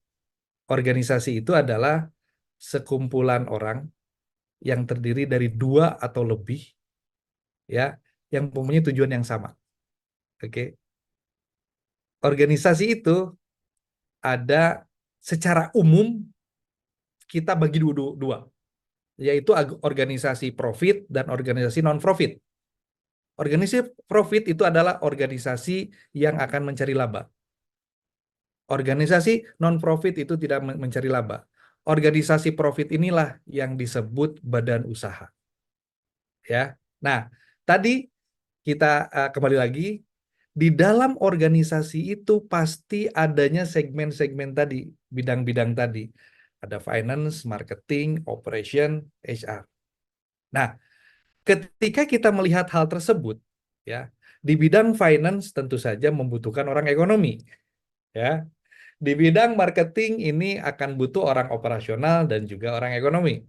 Organisasi itu adalah sekumpulan orang yang terdiri dari 2 atau lebih, ya, yang mempunyai tujuan yang sama. Oke. Organisasi itu ada secara umum kita bagi dua, yaitu organisasi profit dan organisasi non-profit. Organisasi profit itu adalah organisasi yang akan mencari laba. Organisasi non-profit itu tidak mencari laba. Organisasi profit inilah yang disebut badan usaha. Ya. Nah, tadi kita kembali lagi, di dalam organisasi itu pasti adanya segmen-segmen tadi, bidang-bidang tadi. Ada finance, marketing, operation, HR. Nah, ketika kita melihat hal tersebut, ya, di bidang finance tentu saja membutuhkan orang ekonomi, ya. Di bidang marketing ini akan butuh orang operasional dan juga orang ekonomi.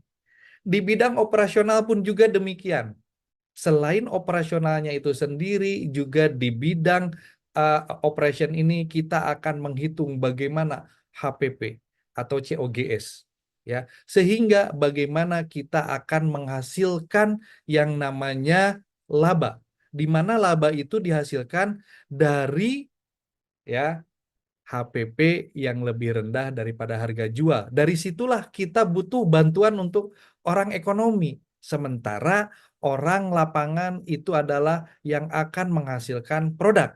Di bidang operasional pun juga demikian. Selain operasionalnya itu sendiri, juga di bidang operation ini kita akan menghitung bagaimana HPP atau COGS. Ya, sehingga bagaimana kita akan menghasilkan yang namanya laba, di mana laba itu dihasilkan dari ya HPP yang lebih rendah daripada harga jual. Dari situlah kita butuh bantuan untuk orang ekonomi. Sementara orang lapangan itu adalah yang akan menghasilkan produk,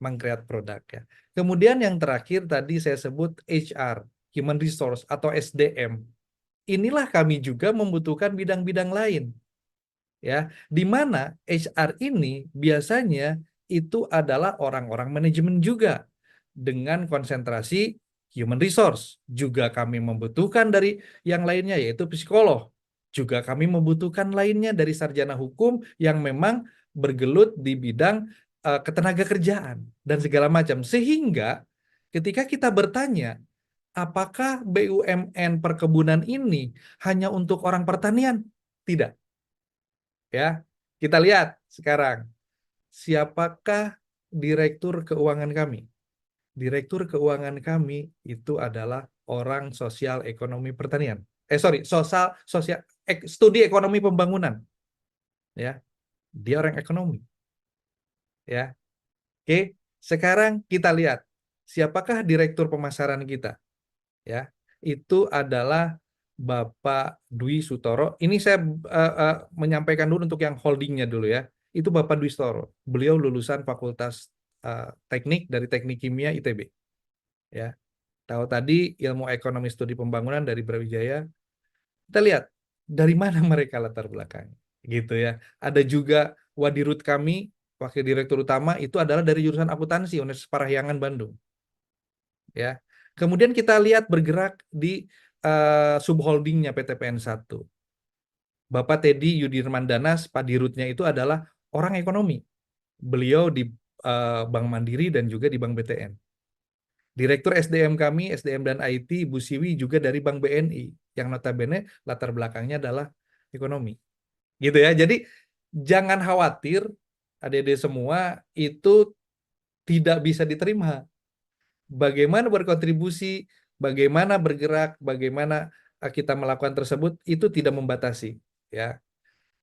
mengkreat produk ya. Kemudian yang terakhir tadi saya sebut HR, Human Resource atau SDM. Inilah kami juga membutuhkan bidang-bidang lain. Ya, di mana HR ini biasanya itu adalah orang-orang manajemen juga dengan konsentrasi human resource. Juga kami membutuhkan dari yang lainnya yaitu psikolog. Juga kami membutuhkan lainnya dari sarjana hukum yang memang bergelut di bidang ketenaga kerjaan dan segala macam. Sehingga ketika kita bertanya, apakah BUMN perkebunan ini hanya untuk orang pertanian? Tidak. Ya, kita lihat sekarang siapakah direktur keuangan kami. Direktur keuangan kami itu adalah orang sosial ekonomi pertanian. Studi ekonomi pembangunan. Ya, dia orang ekonomi. Ya, oke. Sekarang kita lihat siapakah direktur pemasaran kita. Ya, itu adalah Bapak Dwi Sutoro. Ini saya menyampaikan dulu untuk yang holdingnya dulu ya. Itu Bapak Dwi Sutoro. Beliau lulusan Fakultas Teknik dari Teknik Kimia ITB. Ya. Tahu tadi ilmu ekonomi studi pembangunan dari Brawijaya. Kita lihat dari mana mereka latar belakangnya. Gitu ya. Ada juga wadirut kami, wakil direktur utama itu adalah dari jurusan akuntansi Universitas Parahyangan Bandung. Ya. Kemudian kita lihat bergerak di subholdingnya PT PN1. Bapak Teddy Yudirman Danas, Pak Dirutnya itu adalah orang ekonomi. Beliau di Bank Mandiri dan juga di Bank BTN. Direktur SDM kami, SDM dan IT, Bu Siwi juga dari Bank BNI, yang notabene latar belakangnya adalah ekonomi. Gitu ya, jadi jangan khawatir, adik-adik semua, itu tidak bisa diterima. Bagaimana berkontribusi, bagaimana bergerak, bagaimana kita melakukan tersebut, itu tidak membatasi. Ya,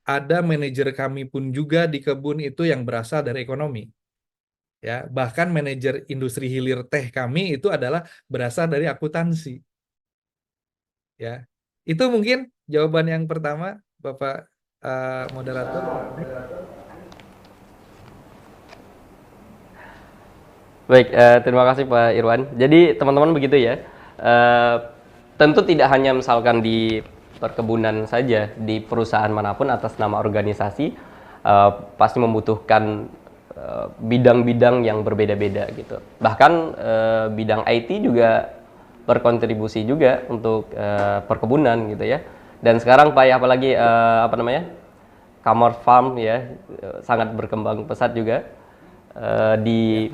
ada manajer kami pun juga di kebun itu yang berasal dari ekonomi. Ya, bahkan manajer industri hilir teh kami itu adalah berasal dari akuntansi. Ya, itu mungkin jawaban yang pertama, Bapak moderator. Baik, terima kasih Pak Irwan. Jadi teman-teman begitu ya, tentu tidak hanya misalkan di perkebunan saja, di perusahaan manapun atas nama organisasi pasti membutuhkan bidang-bidang yang berbeda-beda gitu. Bahkan bidang IT juga berkontribusi juga untuk perkebunan gitu ya. Dan sekarang Pak ya, apalagi apa namanya, Kamar Farm ya, sangat berkembang pesat juga di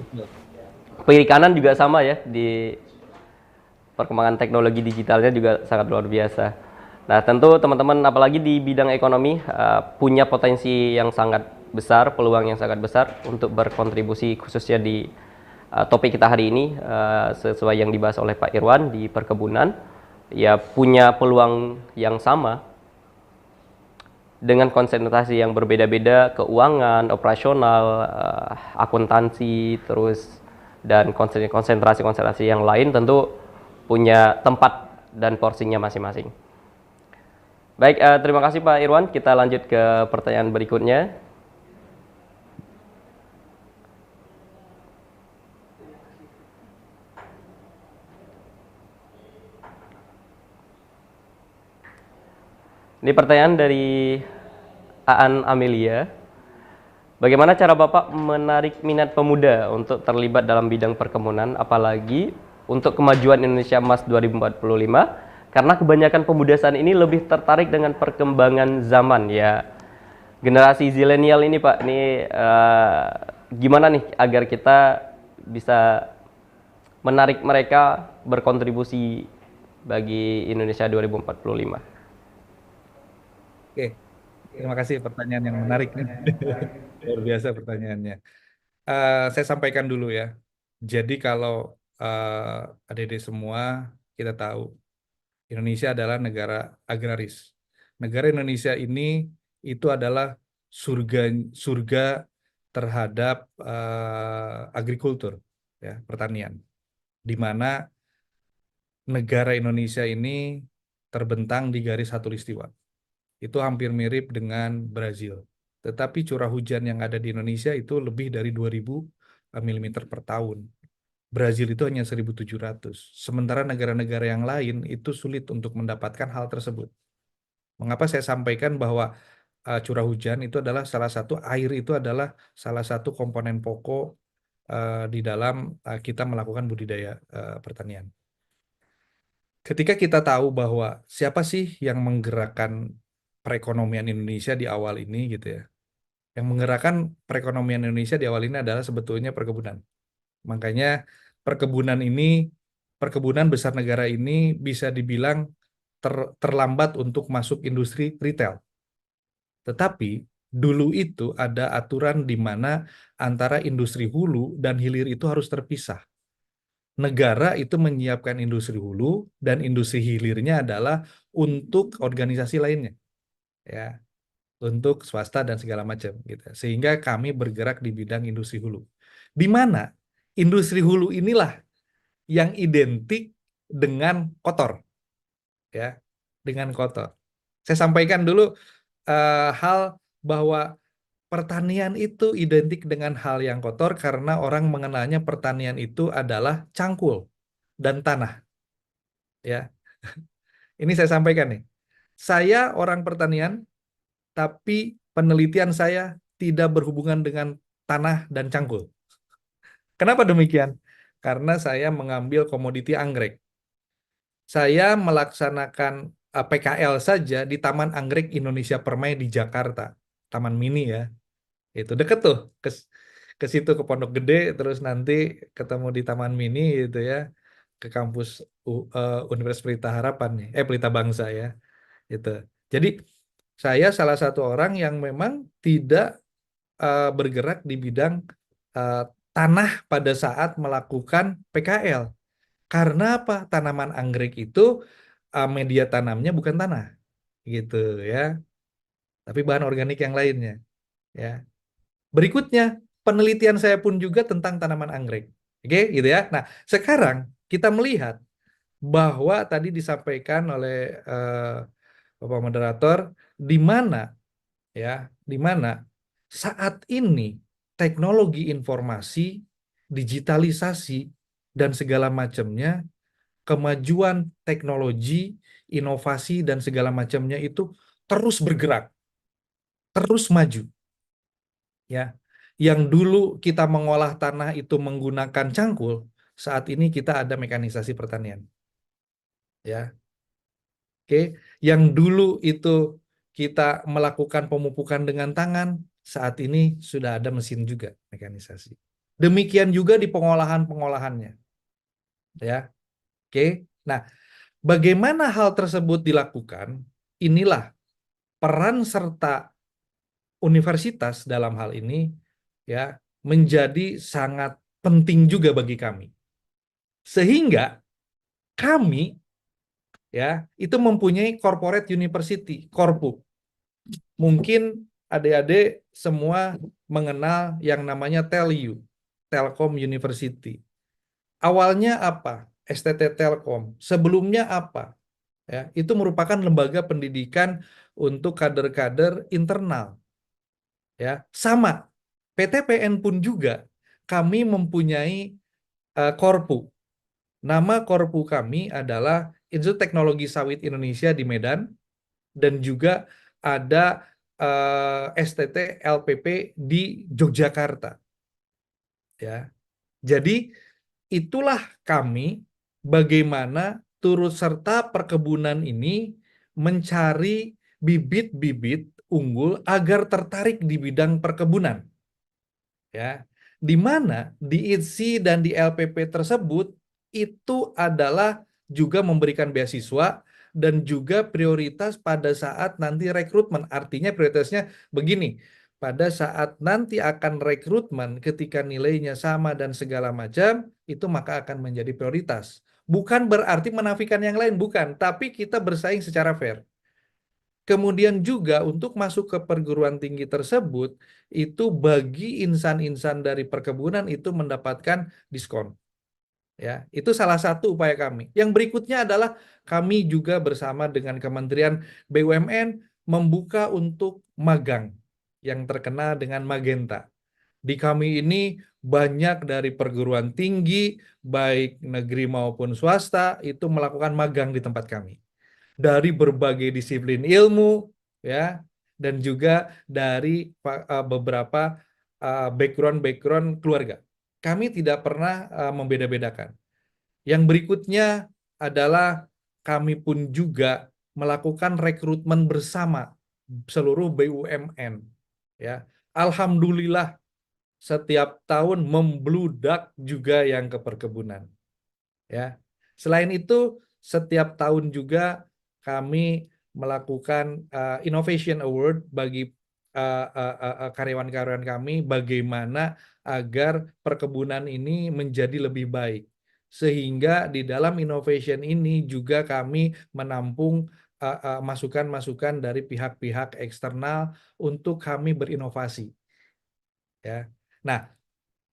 perikanan juga sama ya, di perkembangan teknologi digitalnya juga sangat luar biasa. Nah, tentu teman-teman apalagi di bidang ekonomi punya potensi yang sangat besar, peluang yang sangat besar untuk berkontribusi khususnya di topik kita hari ini sesuai yang dibahas oleh Pak Irwan di perkebunan, ya punya peluang yang sama dengan konsentrasi yang berbeda-beda, keuangan, operasional, akuntansi, terus dan konsentrasi-konsentrasi yang lain tentu punya tempat dan porsinya masing-masing. Baik, terima kasih Pak Irwan. Kita lanjut ke pertanyaan berikutnya. Ini pertanyaan dari Aan Amelia. Bagaimana cara Bapak menarik minat pemuda untuk terlibat dalam bidang perkebunan, apalagi untuk kemajuan Indonesia Emas 2045? Karena kebanyakan pemuda saat ini lebih tertarik dengan perkembangan zaman ya. Generasi zilenial ini Pak, ini gimana nih agar kita bisa menarik mereka berkontribusi bagi Indonesia 2045? Oke, terima kasih pertanyaan yang menarik nih. Luar biasa pertanyaannya. Saya sampaikan dulu ya. Jadi kalau adik-adik semua kita tahu Indonesia adalah negara agraris. Negara Indonesia ini itu adalah surga terhadap agrikultur, ya, pertanian. Di mana negara Indonesia ini terbentang di garis khatulistiwa. Itu hampir mirip dengan Brazil. Tetapi curah hujan yang ada di Indonesia itu lebih dari 2000 mm per tahun. Brazil itu hanya 1700. Sementara negara-negara yang lain itu sulit untuk mendapatkan hal tersebut. Mengapa saya sampaikan bahwa curah hujan itu adalah air itu adalah salah satu komponen pokok di dalam kita melakukan budidaya pertanian. Ketika kita tahu bahwa siapa sih yang menggerakkan perekonomian Indonesia di awal ini gitu ya. Yang menggerakkan perekonomian Indonesia di awal ini adalah sebetulnya perkebunan. Makanya perkebunan besar negara ini bisa dibilang terlambat untuk masuk industri retail. Tetapi dulu itu ada aturan di mana antara industri hulu dan hilir itu harus terpisah. Negara itu menyiapkan industri hulu dan industri hilirnya adalah untuk organisasi lainnya. Ya, untuk swasta dan segala macam gitu. Sehingga kami bergerak di bidang industri hulu. Di mana industri hulu inilah yang identik dengan kotor. Ya, dengan kotor. Saya sampaikan dulu hal bahwa pertanian itu identik dengan hal yang kotor karena orang mengenalnya pertanian itu adalah cangkul dan tanah. Ya. Ini saya sampaikan nih. Saya orang pertanian, tapi penelitian saya tidak berhubungan dengan tanah dan cangkul. Kenapa demikian? Karena saya mengambil komoditi anggrek. Saya melaksanakan PKL saja di Taman Anggrek Indonesia Permai di Jakarta. Taman mini ya. Itu deket tuh ke situ, ke Pondok Gede, terus nanti ketemu di Taman Mini gitu ya, ke kampus Universitas Pelita Harapan nih, Pelita Bangsa ya. Gitu. Jadi saya salah satu orang yang memang tidak bergerak di bidang tanah pada saat melakukan PKL. Karena apa? Tanaman anggrek itu media tanamnya bukan tanah, gitu ya, tapi bahan organik yang lainnya. Ya. Berikutnya, penelitian saya pun juga tentang tanaman anggrek. Oke, gitu ya. Nah, sekarang kita melihat bahwa tadi disampaikan oleh Bapak moderator, di mana ya, di mana saat ini teknologi informasi digitalisasi, dan segala macamnya, kemajuan teknologi, inovasi, dan segala macamnya itu terus bergerak, terus maju. Ya, yang dulu kita mengolah tanah itu menggunakan cangkul, saat ini kita ada mekanisasi pertanian. Ya, oke. Yang dulu itu kita melakukan pemupukan dengan tangan, saat ini sudah ada mesin juga, mekanisasi. Demikian juga di pengolahan-pengolahannya. Ya, oke. Nah, bagaimana hal tersebut dilakukan? Inilah peran serta universitas dalam hal ini, ya, menjadi sangat penting juga bagi kami. Sehingga kami, ya, itu mempunyai corporate university, Korpu. Mungkin adik-adik semua mengenal yang namanya TELU, Telkom University. Awalnya apa? STT Telkom. Sebelumnya apa? Ya, itu merupakan lembaga pendidikan untuk kader-kader internal. Ya, sama. PTPN pun juga kami mempunyai Korpu. Nama Korpu kami adalah Institut Teknologi Sawit Indonesia di Medan, dan juga ada STT LPP di Yogyakarta. Ya, jadi itulah kami bagaimana turut serta perkebunan ini mencari bibit-bibit unggul agar tertarik di bidang perkebunan. Ya, di mana di ITSI dan di LPP tersebut itu adalah juga memberikan beasiswa dan juga prioritas pada saat nanti rekrutmen. Artinya prioritasnya begini, pada saat nanti akan rekrutmen ketika nilainya sama dan segala macam, itu maka akan menjadi prioritas. Bukan berarti menafikan yang lain, bukan, tapi kita bersaing secara fair. Kemudian juga untuk masuk ke perguruan tinggi tersebut, itu bagi insan-insan dari perkebunan itu mendapatkan diskon. Ya, itu salah satu upaya kami. Yang berikutnya adalah kami juga bersama dengan Kementerian BUMN membuka untuk magang yang terkenal dengan Magenta. Di kami ini banyak dari perguruan tinggi, baik negeri maupun swasta, itu melakukan magang di tempat kami. Dari berbagai disiplin ilmu, ya, dan juga dari beberapa background keluarga. Kami tidak pernah membeda-bedakan. Yang berikutnya adalah kami pun juga melakukan rekrutmen bersama seluruh BUMN. Ya, alhamdulillah setiap tahun membludak juga yang ke perkebunan. Ya, selain itu setiap tahun juga kami melakukan Innovation Award bagi karyawan-karyawan kami, bagaimana agar perkebunan ini menjadi lebih baik. Sehingga di dalam innovation ini juga kami menampung masukan-masukan dari pihak-pihak eksternal untuk kami berinovasi. Ya. Nah,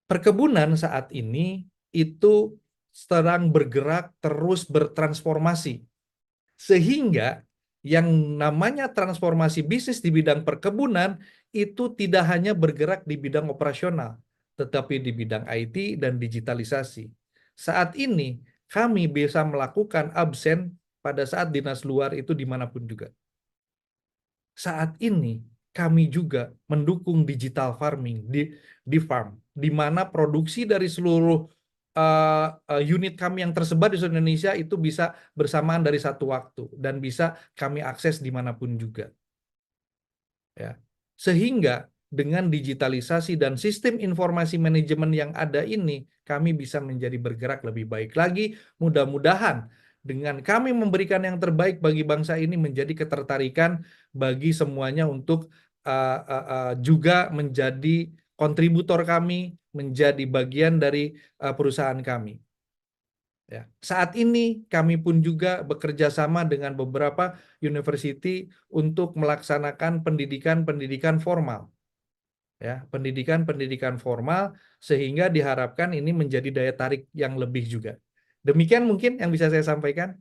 perkebunan saat ini itu sedang bergerak terus bertransformasi. Sehingga yang namanya transformasi bisnis di bidang perkebunan itu tidak hanya bergerak di bidang operasional, tetapi di bidang IT dan digitalisasi. Saat ini kami bisa melakukan absen pada saat dinas luar itu dimanapun juga. Saat ini kami juga mendukung digital farming di farm, di mana produksi dari seluruh unit kami yang tersebar di seluruh Indonesia itu bisa bersamaan dari satu waktu dan bisa kami akses dimanapun juga. Ya. Sehingga dengan digitalisasi dan sistem informasi manajemen yang ada ini, kami bisa menjadi bergerak lebih baik lagi. Mudah-mudahan dengan kami memberikan yang terbaik bagi bangsa ini menjadi ketertarikan bagi semuanya untuk juga menjadi kontributor kami, menjadi bagian dari perusahaan kami. Ya. Saat ini kami pun juga bekerja sama dengan beberapa university untuk melaksanakan pendidikan-pendidikan formal. Ya, pendidikan-pendidikan formal sehingga diharapkan ini menjadi daya tarik yang lebih juga. Demikian mungkin yang bisa saya sampaikan.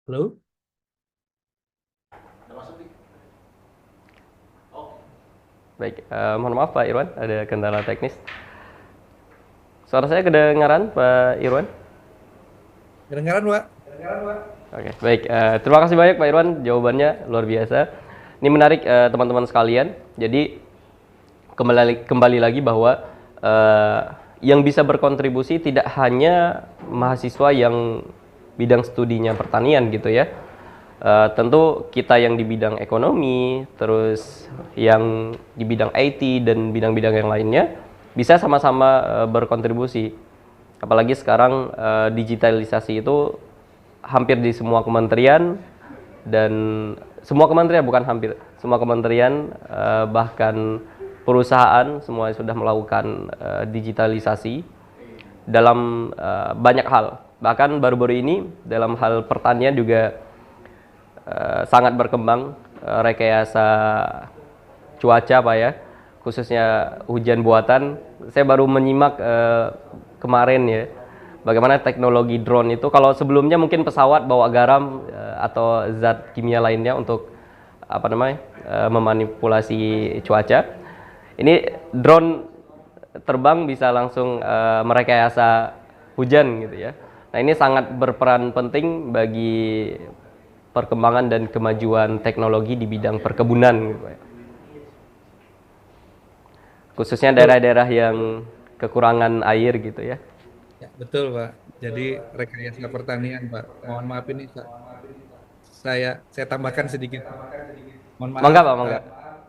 Halo? Baik, mohon maaf Pak Irwan, ada kendala teknis. Suara saya kedengaran Pak Irwan? Kedengaran, Pak? Oke, baik. Terima kasih banyak Pak Irwan, jawabannya luar biasa. Ini menarik teman-teman sekalian. Jadi kembali lagi bahwa yang bisa berkontribusi tidak hanya mahasiswa yang bidang studinya pertanian gitu ya. Tentu kita yang di bidang ekonomi, terus yang di bidang IT dan bidang-bidang yang lainnya bisa sama-sama berkontribusi. Apalagi sekarang digitalisasi itu hampir di semua kementerian, dan semua kementerian, bukan hampir, semua kementerian bahkan perusahaan semua sudah melakukan digitalisasi dalam banyak hal. Bahkan baru-baru ini dalam hal pertanian juga sangat berkembang rekayasa cuaca Pak ya, khususnya hujan buatan. Saya baru menyimak kemarin ya, bagaimana teknologi drone itu, kalau sebelumnya mungkin pesawat bawa garam atau zat kimia lainnya untuk memanipulasi cuaca. Ini drone terbang bisa langsung merekayasa hujan gitu ya. Nah, ini sangat berperan penting bagi perkembangan dan kemajuan teknologi di bidang perkebunan gitu ya. Khususnya daerah-daerah yang kekurangan air gitu ya. Ya, betul, Pak. Jadi rekayasa pertanian, Pak. Mohon maaf ini saya tambahkan sedikit. Mohon maaf, Mangga Pak, mangga.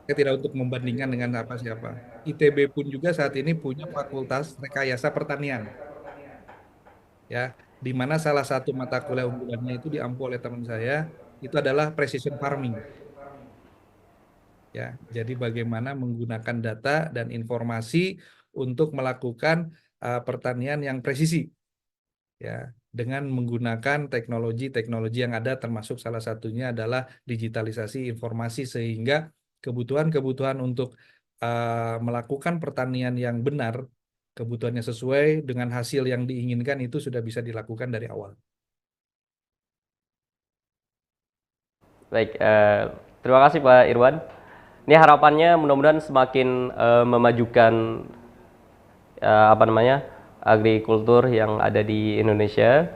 saya tidak untuk membandingkan dengan siapa. ITB pun juga saat ini punya fakultas rekayasa pertanian. Ya, di mana salah satu mata kuliah unggulannya itu diampu oleh teman saya, itu adalah precision farming. Ya, jadi bagaimana menggunakan data dan informasi untuk melakukan pertanian yang presisi. Ya, dengan menggunakan teknologi-teknologi yang ada, termasuk salah satunya adalah digitalisasi informasi, sehingga kebutuhan-kebutuhan untuk melakukan pertanian yang benar, kebutuhannya sesuai dengan hasil yang diinginkan, itu sudah bisa dilakukan dari awal. Baik, terima kasih Pak Irwan. Ini harapannya mudah-mudahan semakin memajukan agrikultur yang ada di Indonesia,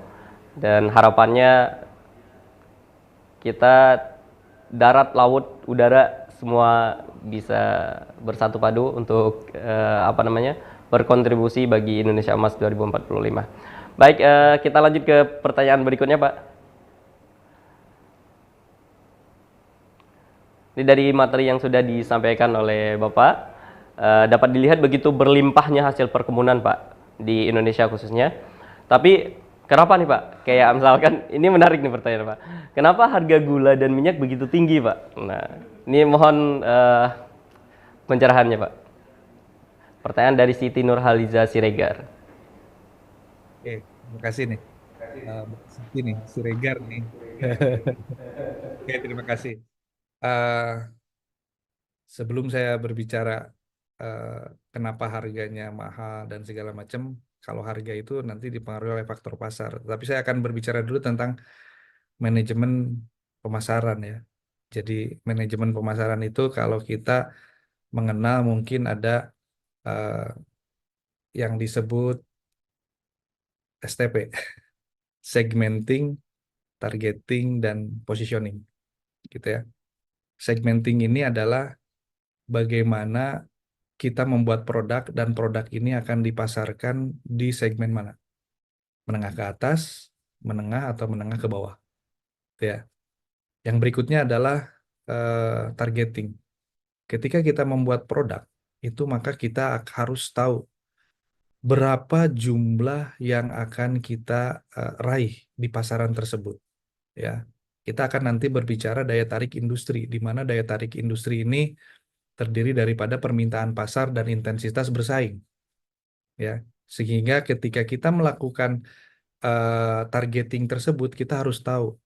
dan harapannya kita darat, laut, udara semua bisa bersatu padu untuk berkontribusi bagi Indonesia Emas 2045. Baik, kita lanjut ke pertanyaan berikutnya Pak. Ini dari materi yang sudah disampaikan oleh Bapak, dapat dilihat begitu berlimpahnya hasil perkebunan Pak di Indonesia khususnya. Tapi kenapa nih Pak? Kayak misalkan, ini menarik nih pertanyaan Pak. Kenapa harga gula dan minyak begitu tinggi Pak? Nah, ini mohon pencerahannya Pak. Pertanyaan dari Siti Nurhaliza Siregar. Oke, terima kasih nih. Siti nih, Siregar nih. Oke, terima kasih. Sebelum saya berbicara kenapa harganya mahal dan segala macam, kalau harga itu nanti dipengaruhi oleh faktor pasar. Tapi saya akan berbicara dulu tentang manajemen pemasaran ya. Jadi manajemen pemasaran itu kalau kita mengenal mungkin ada yang disebut STP, segmenting, targeting, dan positioning, gitu ya. Segmenting ini adalah bagaimana kita membuat produk dan produk ini akan dipasarkan di segmen mana, menengah ke atas, menengah, atau menengah ke bawah, gitu ya. Yang berikutnya adalah targeting. Ketika kita membuat produk itu, maka kita harus tahu berapa jumlah yang akan kita raih di pasaran tersebut. Ya, kita akan nanti berbicara daya tarik industri, di mana daya tarik industri ini terdiri daripada permintaan pasar dan intensitas bersaing. Ya, sehingga ketika kita melakukan targeting tersebut, kita harus tahu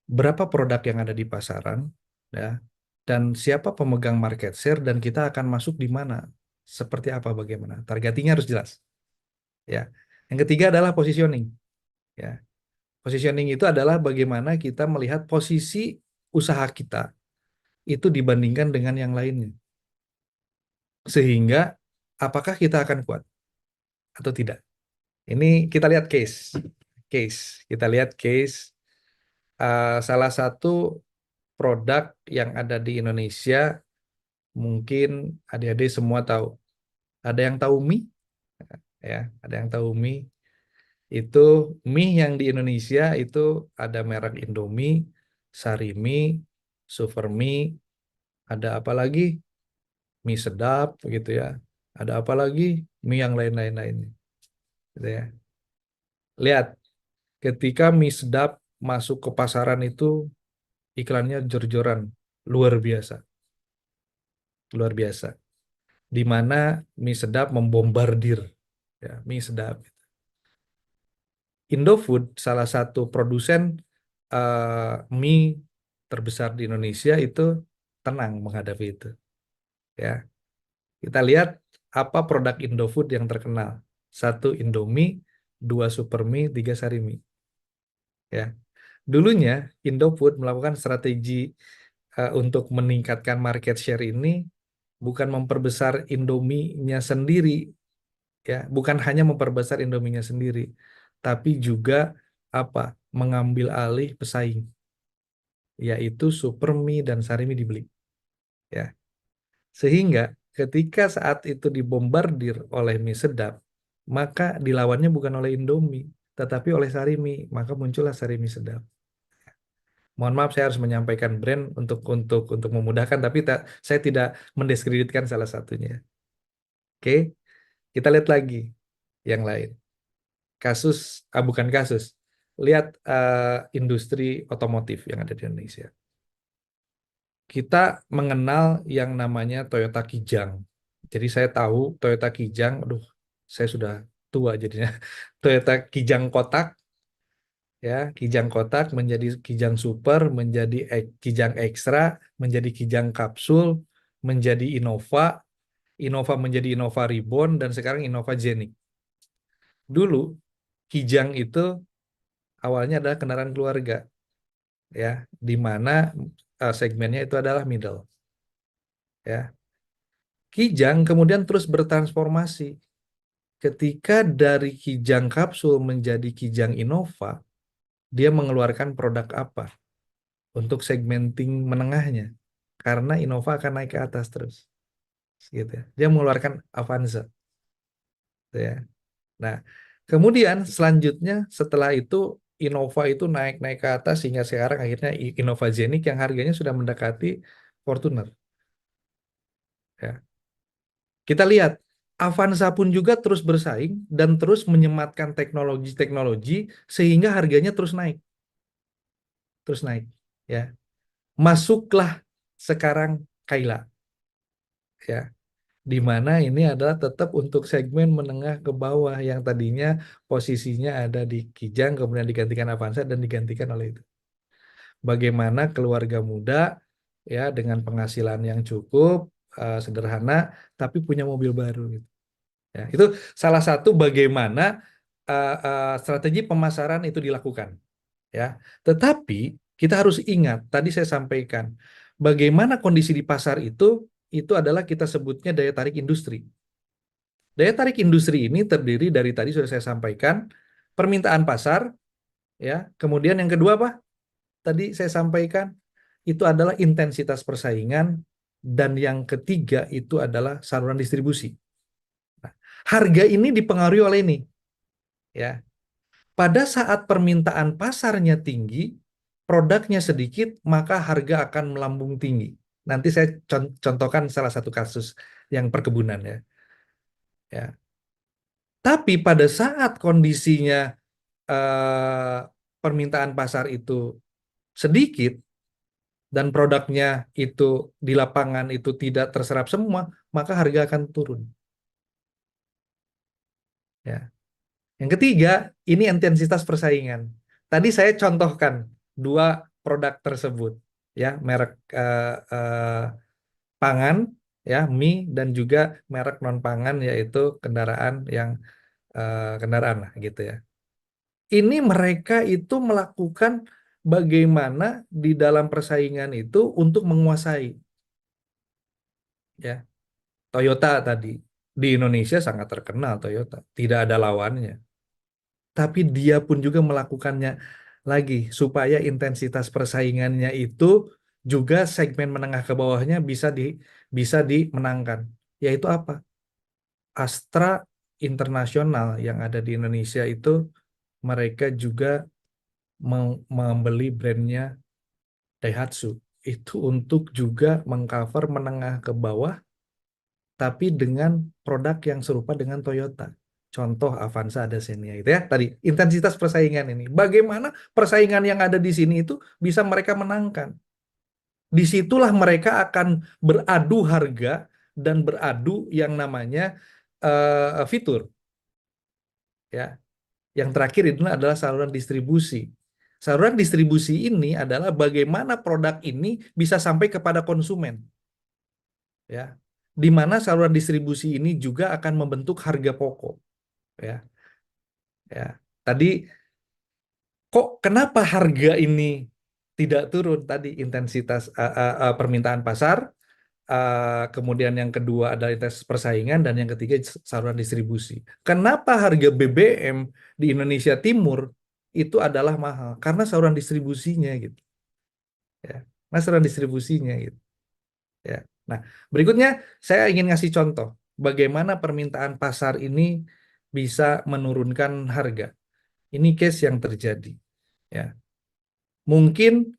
berapa produk yang ada di pasaran, ya, dan siapa pemegang market share, dan kita akan masuk di mana, seperti apa, bagaimana. Targetingnya harus jelas. Ya. Yang ketiga adalah positioning. Ya. Positioning itu adalah bagaimana kita melihat posisi usaha kita itu dibandingkan dengan yang lainnya. Sehingga apakah kita akan kuat atau tidak. Ini kita lihat case. Kita lihat case salah satu produk yang ada di Indonesia, mungkin adik-adik semua tahu. Ada yang tahu mie? Ya, ada yang tahu mie. Itu mie yang di Indonesia itu ada merek Indomie, Sarimi, Supermie, ada apa lagi? Mie sedap gitu ya. Ada apa lagi? Mie yang lain-lain lainnya. Gitu ya. Lihat, ketika mie sedap masuk ke pasaran itu iklannya jor-joran, luar biasa. Luar biasa. Di mana mie sedap membombardir ya, mie sedap. Indofood, salah satu produsen mie terbesar di Indonesia, itu tenang menghadapi itu. Ya, kita lihat apa produk Indofood yang terkenal. 1 Indomie, 2 Supermie, 3 Sarimi. Ya, dulunya Indofood melakukan strategi untuk meningkatkan market share ini bukan memperbesar Indomie-nya sendiri, ya, bukan hanya memperbesar Indominya sendiri, tapi juga apa? Mengambil alih pesaing, yaitu Supermie dan Sarimi dibeli. Ya. Sehingga ketika saat itu dibombardir oleh mie sedap, maka dilawannya bukan oleh Indomie, tetapi oleh Sarimi, maka muncullah Sarimi sedap. Mohon maaf, saya harus menyampaikan brand untuk memudahkan, tapi saya tidak mendiskreditkan salah satunya. Oke, kita lihat lagi yang lain. Bukan kasus, lihat industri otomotif yang ada di Indonesia. Kita mengenal yang namanya Toyota Kijang. Jadi saya tahu Toyota Kijang, aduh, saya sudah tua jadinya. Toyota Kijang kotak, ya, Kijang kotak menjadi Kijang Super, menjadi Kijang Extra, menjadi Kijang Kapsul, menjadi Innova, Innova menjadi Innova Reborn, dan sekarang Innova Zenik. Dulu Kijang itu awalnya adalah kendaraan keluarga, ya, di mana segmennya itu adalah middle, ya. Kijang kemudian terus bertransformasi. Ketika dari Kijang Kapsul menjadi Kijang Innova, dia mengeluarkan produk apa untuk segmenting menengahnya, karena Innova akan naik ke atas terus, gitu ya. Dia mengeluarkan Avanza, gitu ya. Nah, kemudian selanjutnya setelah itu Innova itu naik ke atas sehingga sekarang akhirnya Innova Zenik yang harganya sudah mendekati Fortuner. Ya. Kita lihat Avanza pun juga terus bersaing dan terus menyematkan teknologi-teknologi sehingga harganya terus naik. Terus naik, ya. Masuklah sekarang Kaila. Ya. Di mana ini adalah tetap untuk segmen menengah ke bawah yang tadinya posisinya ada di Kijang, kemudian digantikan Avanza dan digantikan oleh itu. Bagaimana keluarga muda, ya, dengan penghasilan yang cukup sederhana tapi punya mobil baru gitu. Ya, itu salah satu bagaimana strategi pemasaran itu dilakukan, ya. Tetapi kita harus ingat, tadi saya sampaikan, bagaimana kondisi di pasar itu adalah kita sebutnya daya tarik industri. Daya tarik industri ini terdiri dari, tadi sudah saya sampaikan, permintaan pasar, ya. Kemudian yang kedua apa? Tadi saya sampaikan, itu adalah intensitas persaingan, dan yang ketiga itu adalah saluran distribusi. Nah, harga ini dipengaruhi oleh ini, ya. Pada saat permintaan pasarnya tinggi, produknya sedikit, maka harga akan melambung tinggi. Nanti saya contohkan salah satu kasus yang perkebunan, ya. Ya. Tapi pada saat kondisinya permintaan pasar itu sedikit dan produknya itu di lapangan itu tidak terserap semua, maka harga akan turun. Ya. Yang ketiga, ini intensitas persaingan. Tadi saya contohkan 2 produk tersebut, ya, merek pangan, ya, mie, dan juga merek non pangan, yaitu kendaraan yang kendaraan lah gitu, ya. Ini mereka itu melakukan bagaimana di dalam persaingan itu untuk menguasai. Ya, Toyota tadi di Indonesia sangat terkenal Toyota, tidak ada lawannya. Tapi dia pun juga melakukannya lagi supaya intensitas persaingannya itu juga segmen menengah ke bawahnya bisa dimenangkan. Yaitu apa? Astra Internasional yang ada di Indonesia itu mereka juga membeli brandnya Daihatsu itu untuk juga mengcover menengah ke bawah tapi dengan produk yang serupa dengan Toyota. Contoh Avanza ada Xenia itu ya. Tadi intensitas persaingan ini. Bagaimana persaingan yang ada di sini itu bisa mereka menangkan. Disitulah mereka akan beradu harga dan beradu yang namanya fitur. Ya. Yang terakhir itu adalah saluran distribusi. Saluran distribusi ini adalah bagaimana produk ini bisa sampai kepada konsumen. Ya. Di mana saluran distribusi ini juga akan membentuk harga pokok. Ya. Ya. Tadi kenapa harga ini tidak turun? Tadi intensitas permintaan pasar, kemudian yang kedua adalah intensitas persaingan, dan yang ketiga saluran distribusi. Kenapa harga BBM di Indonesia Timur itu adalah mahal? Karena saluran distribusinya gitu. Ya. Nah, saluran distribusinya gitu. Ya. Nah, berikutnya saya ingin ngasih contoh bagaimana permintaan pasar ini bisa menurunkan harga. Ini case yang terjadi. Ya. Mungkin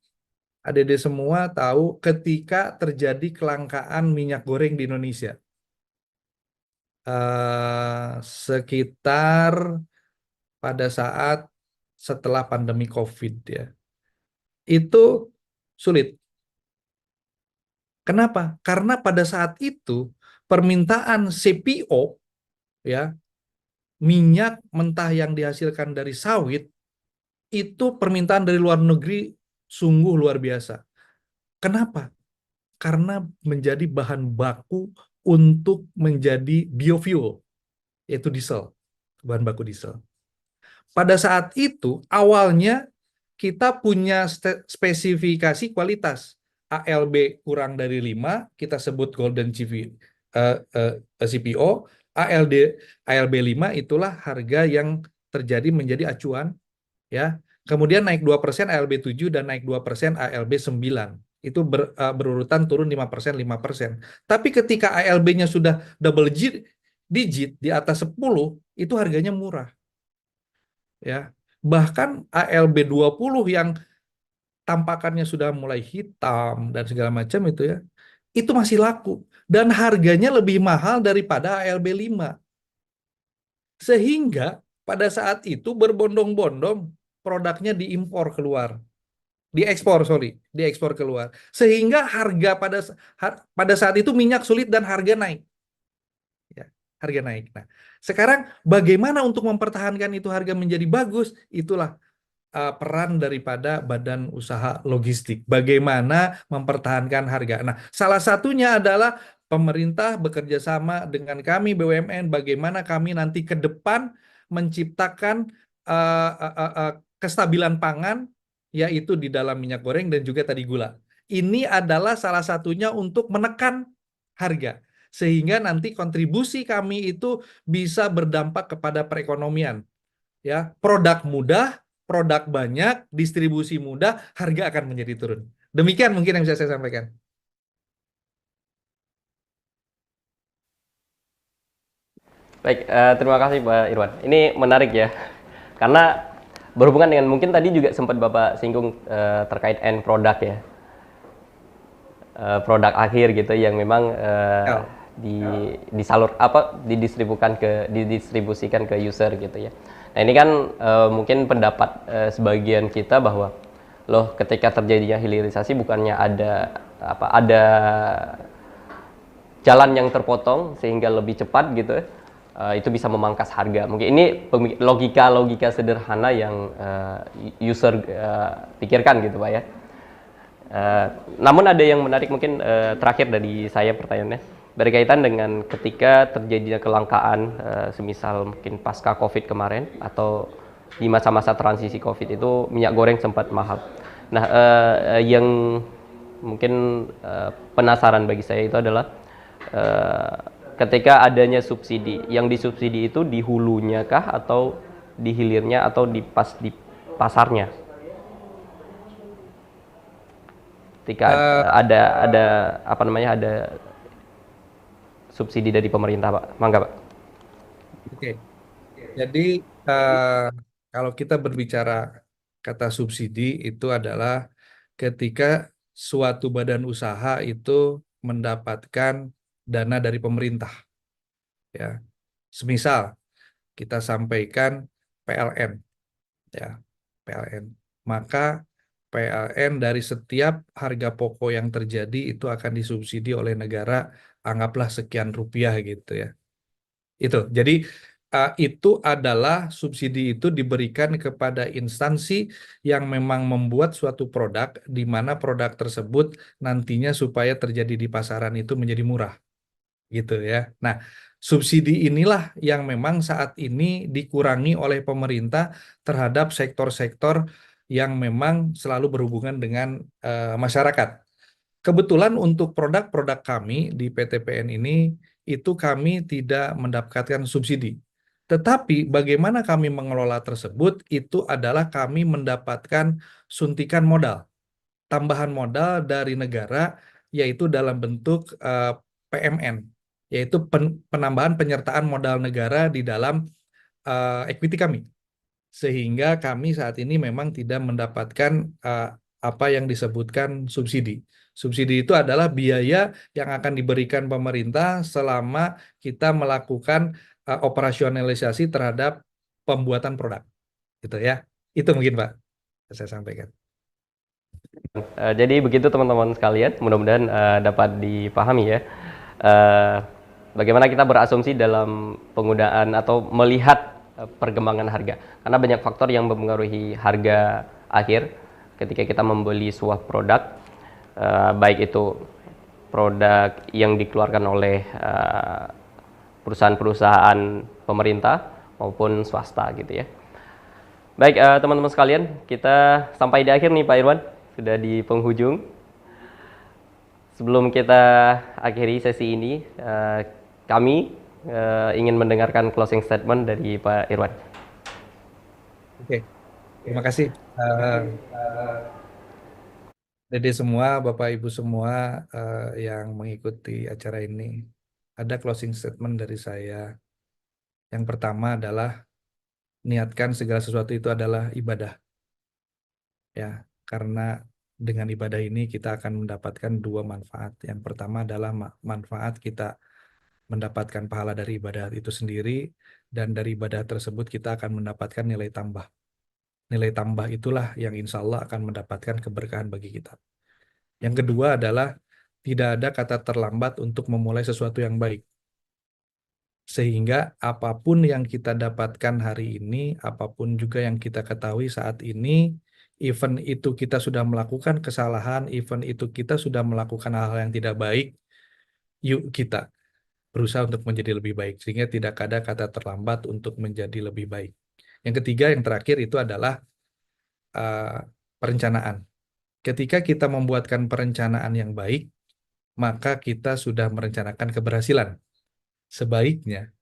adik-adik semua tahu ketika terjadi kelangkaan minyak goreng di Indonesia. Sekitar pada saat setelah pandemi COVID ya. Itu sulit. Kenapa? Karena pada saat itu permintaan CPO ya, minyak mentah yang dihasilkan dari sawit itu permintaan dari luar negeri sungguh luar biasa. Kenapa? Karena menjadi bahan baku untuk menjadi biofuel, yaitu diesel, bahan baku diesel. Pada saat itu awalnya kita punya spesifikasi kualitas. ALB kurang dari 5, kita sebut Golden CPO. ALB 5 itulah harga yang terjadi menjadi acuan. Ya. Kemudian naik 2% ALB 7 dan naik 2% ALB 9. Itu berurutan turun 5%, 5%. Tapi ketika ALB-nya sudah double digit di atas 10, itu harganya murah. Ya. Bahkan ALB 20 yang tampakannya sudah mulai hitam dan segala macam itu ya, itu masih laku dan harganya lebih mahal daripada ALB 5. Sehingga pada saat itu berbondong-bondong produknya diimpor keluar. Diekspor keluar. Sehingga harga pada saat itu minyak sulit dan harga naik. Ya, harga naik. Nah, sekarang bagaimana untuk mempertahankan itu harga menjadi bagus? Itulah peran daripada badan usaha logistik. Bagaimana mempertahankan harga. Nah, salah satunya adalah pemerintah bekerja sama dengan kami BUMN, bagaimana kami nanti ke depan menciptakan kestabilan pangan, yaitu di dalam minyak goreng dan juga tadi gula. Ini adalah salah satunya untuk menekan harga. Sehingga nanti kontribusi kami itu bisa berdampak kepada perekonomian. Ya, produk mudah, produk banyak, distribusi mudah, harga akan menjadi turun. Demikian mungkin yang bisa saya sampaikan. Baik, terima kasih Pak Irwan. Ini menarik ya, karena berhubungan dengan mungkin tadi juga sempat Bapak singgung terkait end product ya, produk akhir gitu yang memang didistribusikan ke user gitu ya. Nah ini kan mungkin pendapat sebagian kita bahwa loh ketika terjadinya hilirisasi bukannya ada jalan yang terpotong sehingga lebih cepat gitu itu bisa memangkas harga. Mungkin ini logika sederhana yang user pikirkan gitu Pak ya. Namun ada yang menarik mungkin terakhir dari saya pertanyaannya berkaitan dengan ketika terjadinya kelangkaan semisal mungkin pasca COVID kemarin atau di masa-masa transisi COVID itu minyak goreng sempat mahal. Nah, yang mungkin penasaran bagi saya itu adalah ketika adanya subsidi, yang disubsidi itu di hulunya kah atau di hilirnya atau di pasarnya? Ketika ada subsidi dari pemerintah, Pak. Mangga, Pak. Oke. Jadi kalau kita berbicara kata subsidi itu adalah ketika suatu badan usaha itu mendapatkan dana dari pemerintah. Ya. Semisal kita sampaikan PLN, ya, PLN. Maka PLN dari setiap harga pokok yang terjadi itu akan disubsidi oleh negara, anggaplah sekian rupiah gitu ya. Itu. Jadi itu adalah subsidi itu diberikan kepada instansi yang memang membuat suatu produk di mana produk tersebut nantinya supaya terjadi di pasaran itu menjadi murah. Gitu ya. Nah, subsidi inilah yang memang saat ini dikurangi oleh pemerintah terhadap sektor-sektor yang memang selalu berhubungan dengan masyarakat. Kebetulan untuk produk-produk kami di PTPN ini, itu kami tidak mendapatkan subsidi. Tetapi bagaimana kami mengelola tersebut, itu adalah kami mendapatkan suntikan modal, tambahan modal dari negara, yaitu dalam bentuk PMN, yaitu penambahan penyertaan modal negara di dalam equity kami. Sehingga kami saat ini memang tidak mendapatkan apa yang disebutkan subsidi. Subsidi itu adalah biaya yang akan diberikan pemerintah selama kita melakukan operasionalisasi terhadap pembuatan produk. Gitu ya. Itu mungkin Pak saya sampaikan. Jadi begitu teman-teman sekalian, mudah-mudahan dapat dipahami ya. Bagaimana kita berasumsi dalam penggunaan atau melihat perkembangan harga, karena banyak faktor yang mempengaruhi harga akhir ketika kita membeli sebuah produk, baik itu produk yang dikeluarkan oleh perusahaan-perusahaan pemerintah maupun swasta gitu ya. Baik teman-teman sekalian, kita sampai di akhir nih Pak Irwan, sudah di penghujung. Sebelum kita akhiri sesi ini, kami ingin mendengarkan closing statement dari Pak Irwan. Oke, terima kasih. Jadi semua, Bapak Ibu semua yang mengikuti acara ini, ada closing statement dari saya. Yang pertama adalah niatkan segala sesuatu itu adalah ibadah. Ya, karena dengan ibadah ini kita akan mendapatkan dua manfaat. Yang pertama adalah manfaat kita mendapatkan pahala dari ibadah itu sendiri, dan dari ibadah tersebut kita akan mendapatkan nilai tambah. Nilai tambah itulah yang insya Allah akan mendapatkan keberkahan bagi kita. Yang kedua adalah tidak ada kata terlambat untuk memulai sesuatu yang baik. Sehingga apapun yang kita dapatkan hari ini, apapun juga yang kita ketahui saat ini, event itu kita sudah melakukan kesalahan, event itu kita sudah melakukan hal-hal yang tidak baik, yuk kita berusaha untuk menjadi lebih baik, sehingga tidak ada kata terlambat untuk menjadi lebih baik. Yang ketiga, yang terakhir itu adalah perencanaan. Ketika kita membuatkan perencanaan yang baik, maka kita sudah merencanakan keberhasilan. Sebaliknya,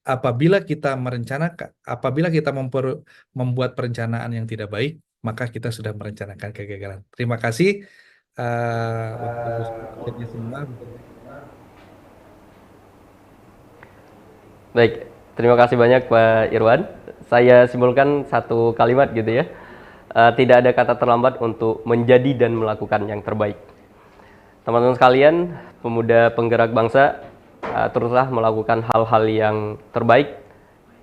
apabila kita membuat perencanaan yang tidak baik, maka kita sudah merencanakan kegagalan. Terima kasih. Baik, terima kasih banyak Pak Irwan. Saya simpulkan satu kalimat gitu ya. Tidak ada kata terlambat untuk menjadi dan melakukan yang terbaik. Teman-teman sekalian, pemuda penggerak bangsa, teruslah melakukan hal-hal yang terbaik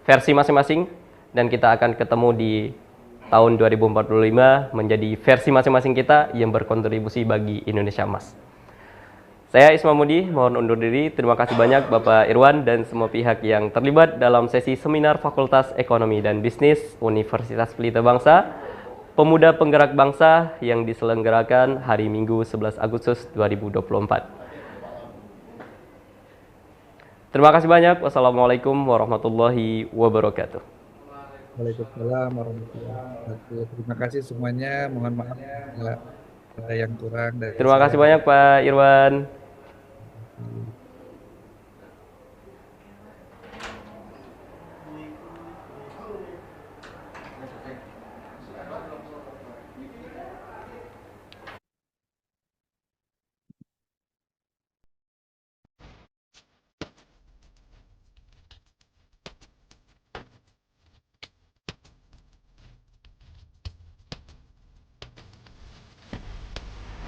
versi masing-masing, dan kita akan ketemu di tahun 2045 menjadi versi masing-masing kita yang berkontribusi bagi Indonesia Emas. Saya Isma Mudi, mohon undur diri. Terima kasih banyak Bapak Irwan dan semua pihak yang terlibat dalam sesi seminar Fakultas Ekonomi dan Bisnis Universitas Pelita Bangsa, Pemuda Penggerak Bangsa yang diselenggarakan hari Minggu 11 Agustus 2024. Terima kasih banyak. Wassalamualaikum warahmatullahi wabarakatuh. Waalaikumsalam warahmatullahi wabarakatuh. Terima kasih semuanya. Mohon maaf jika ada yang kurang dari Terima kasih saya. banyak Pak Irwan.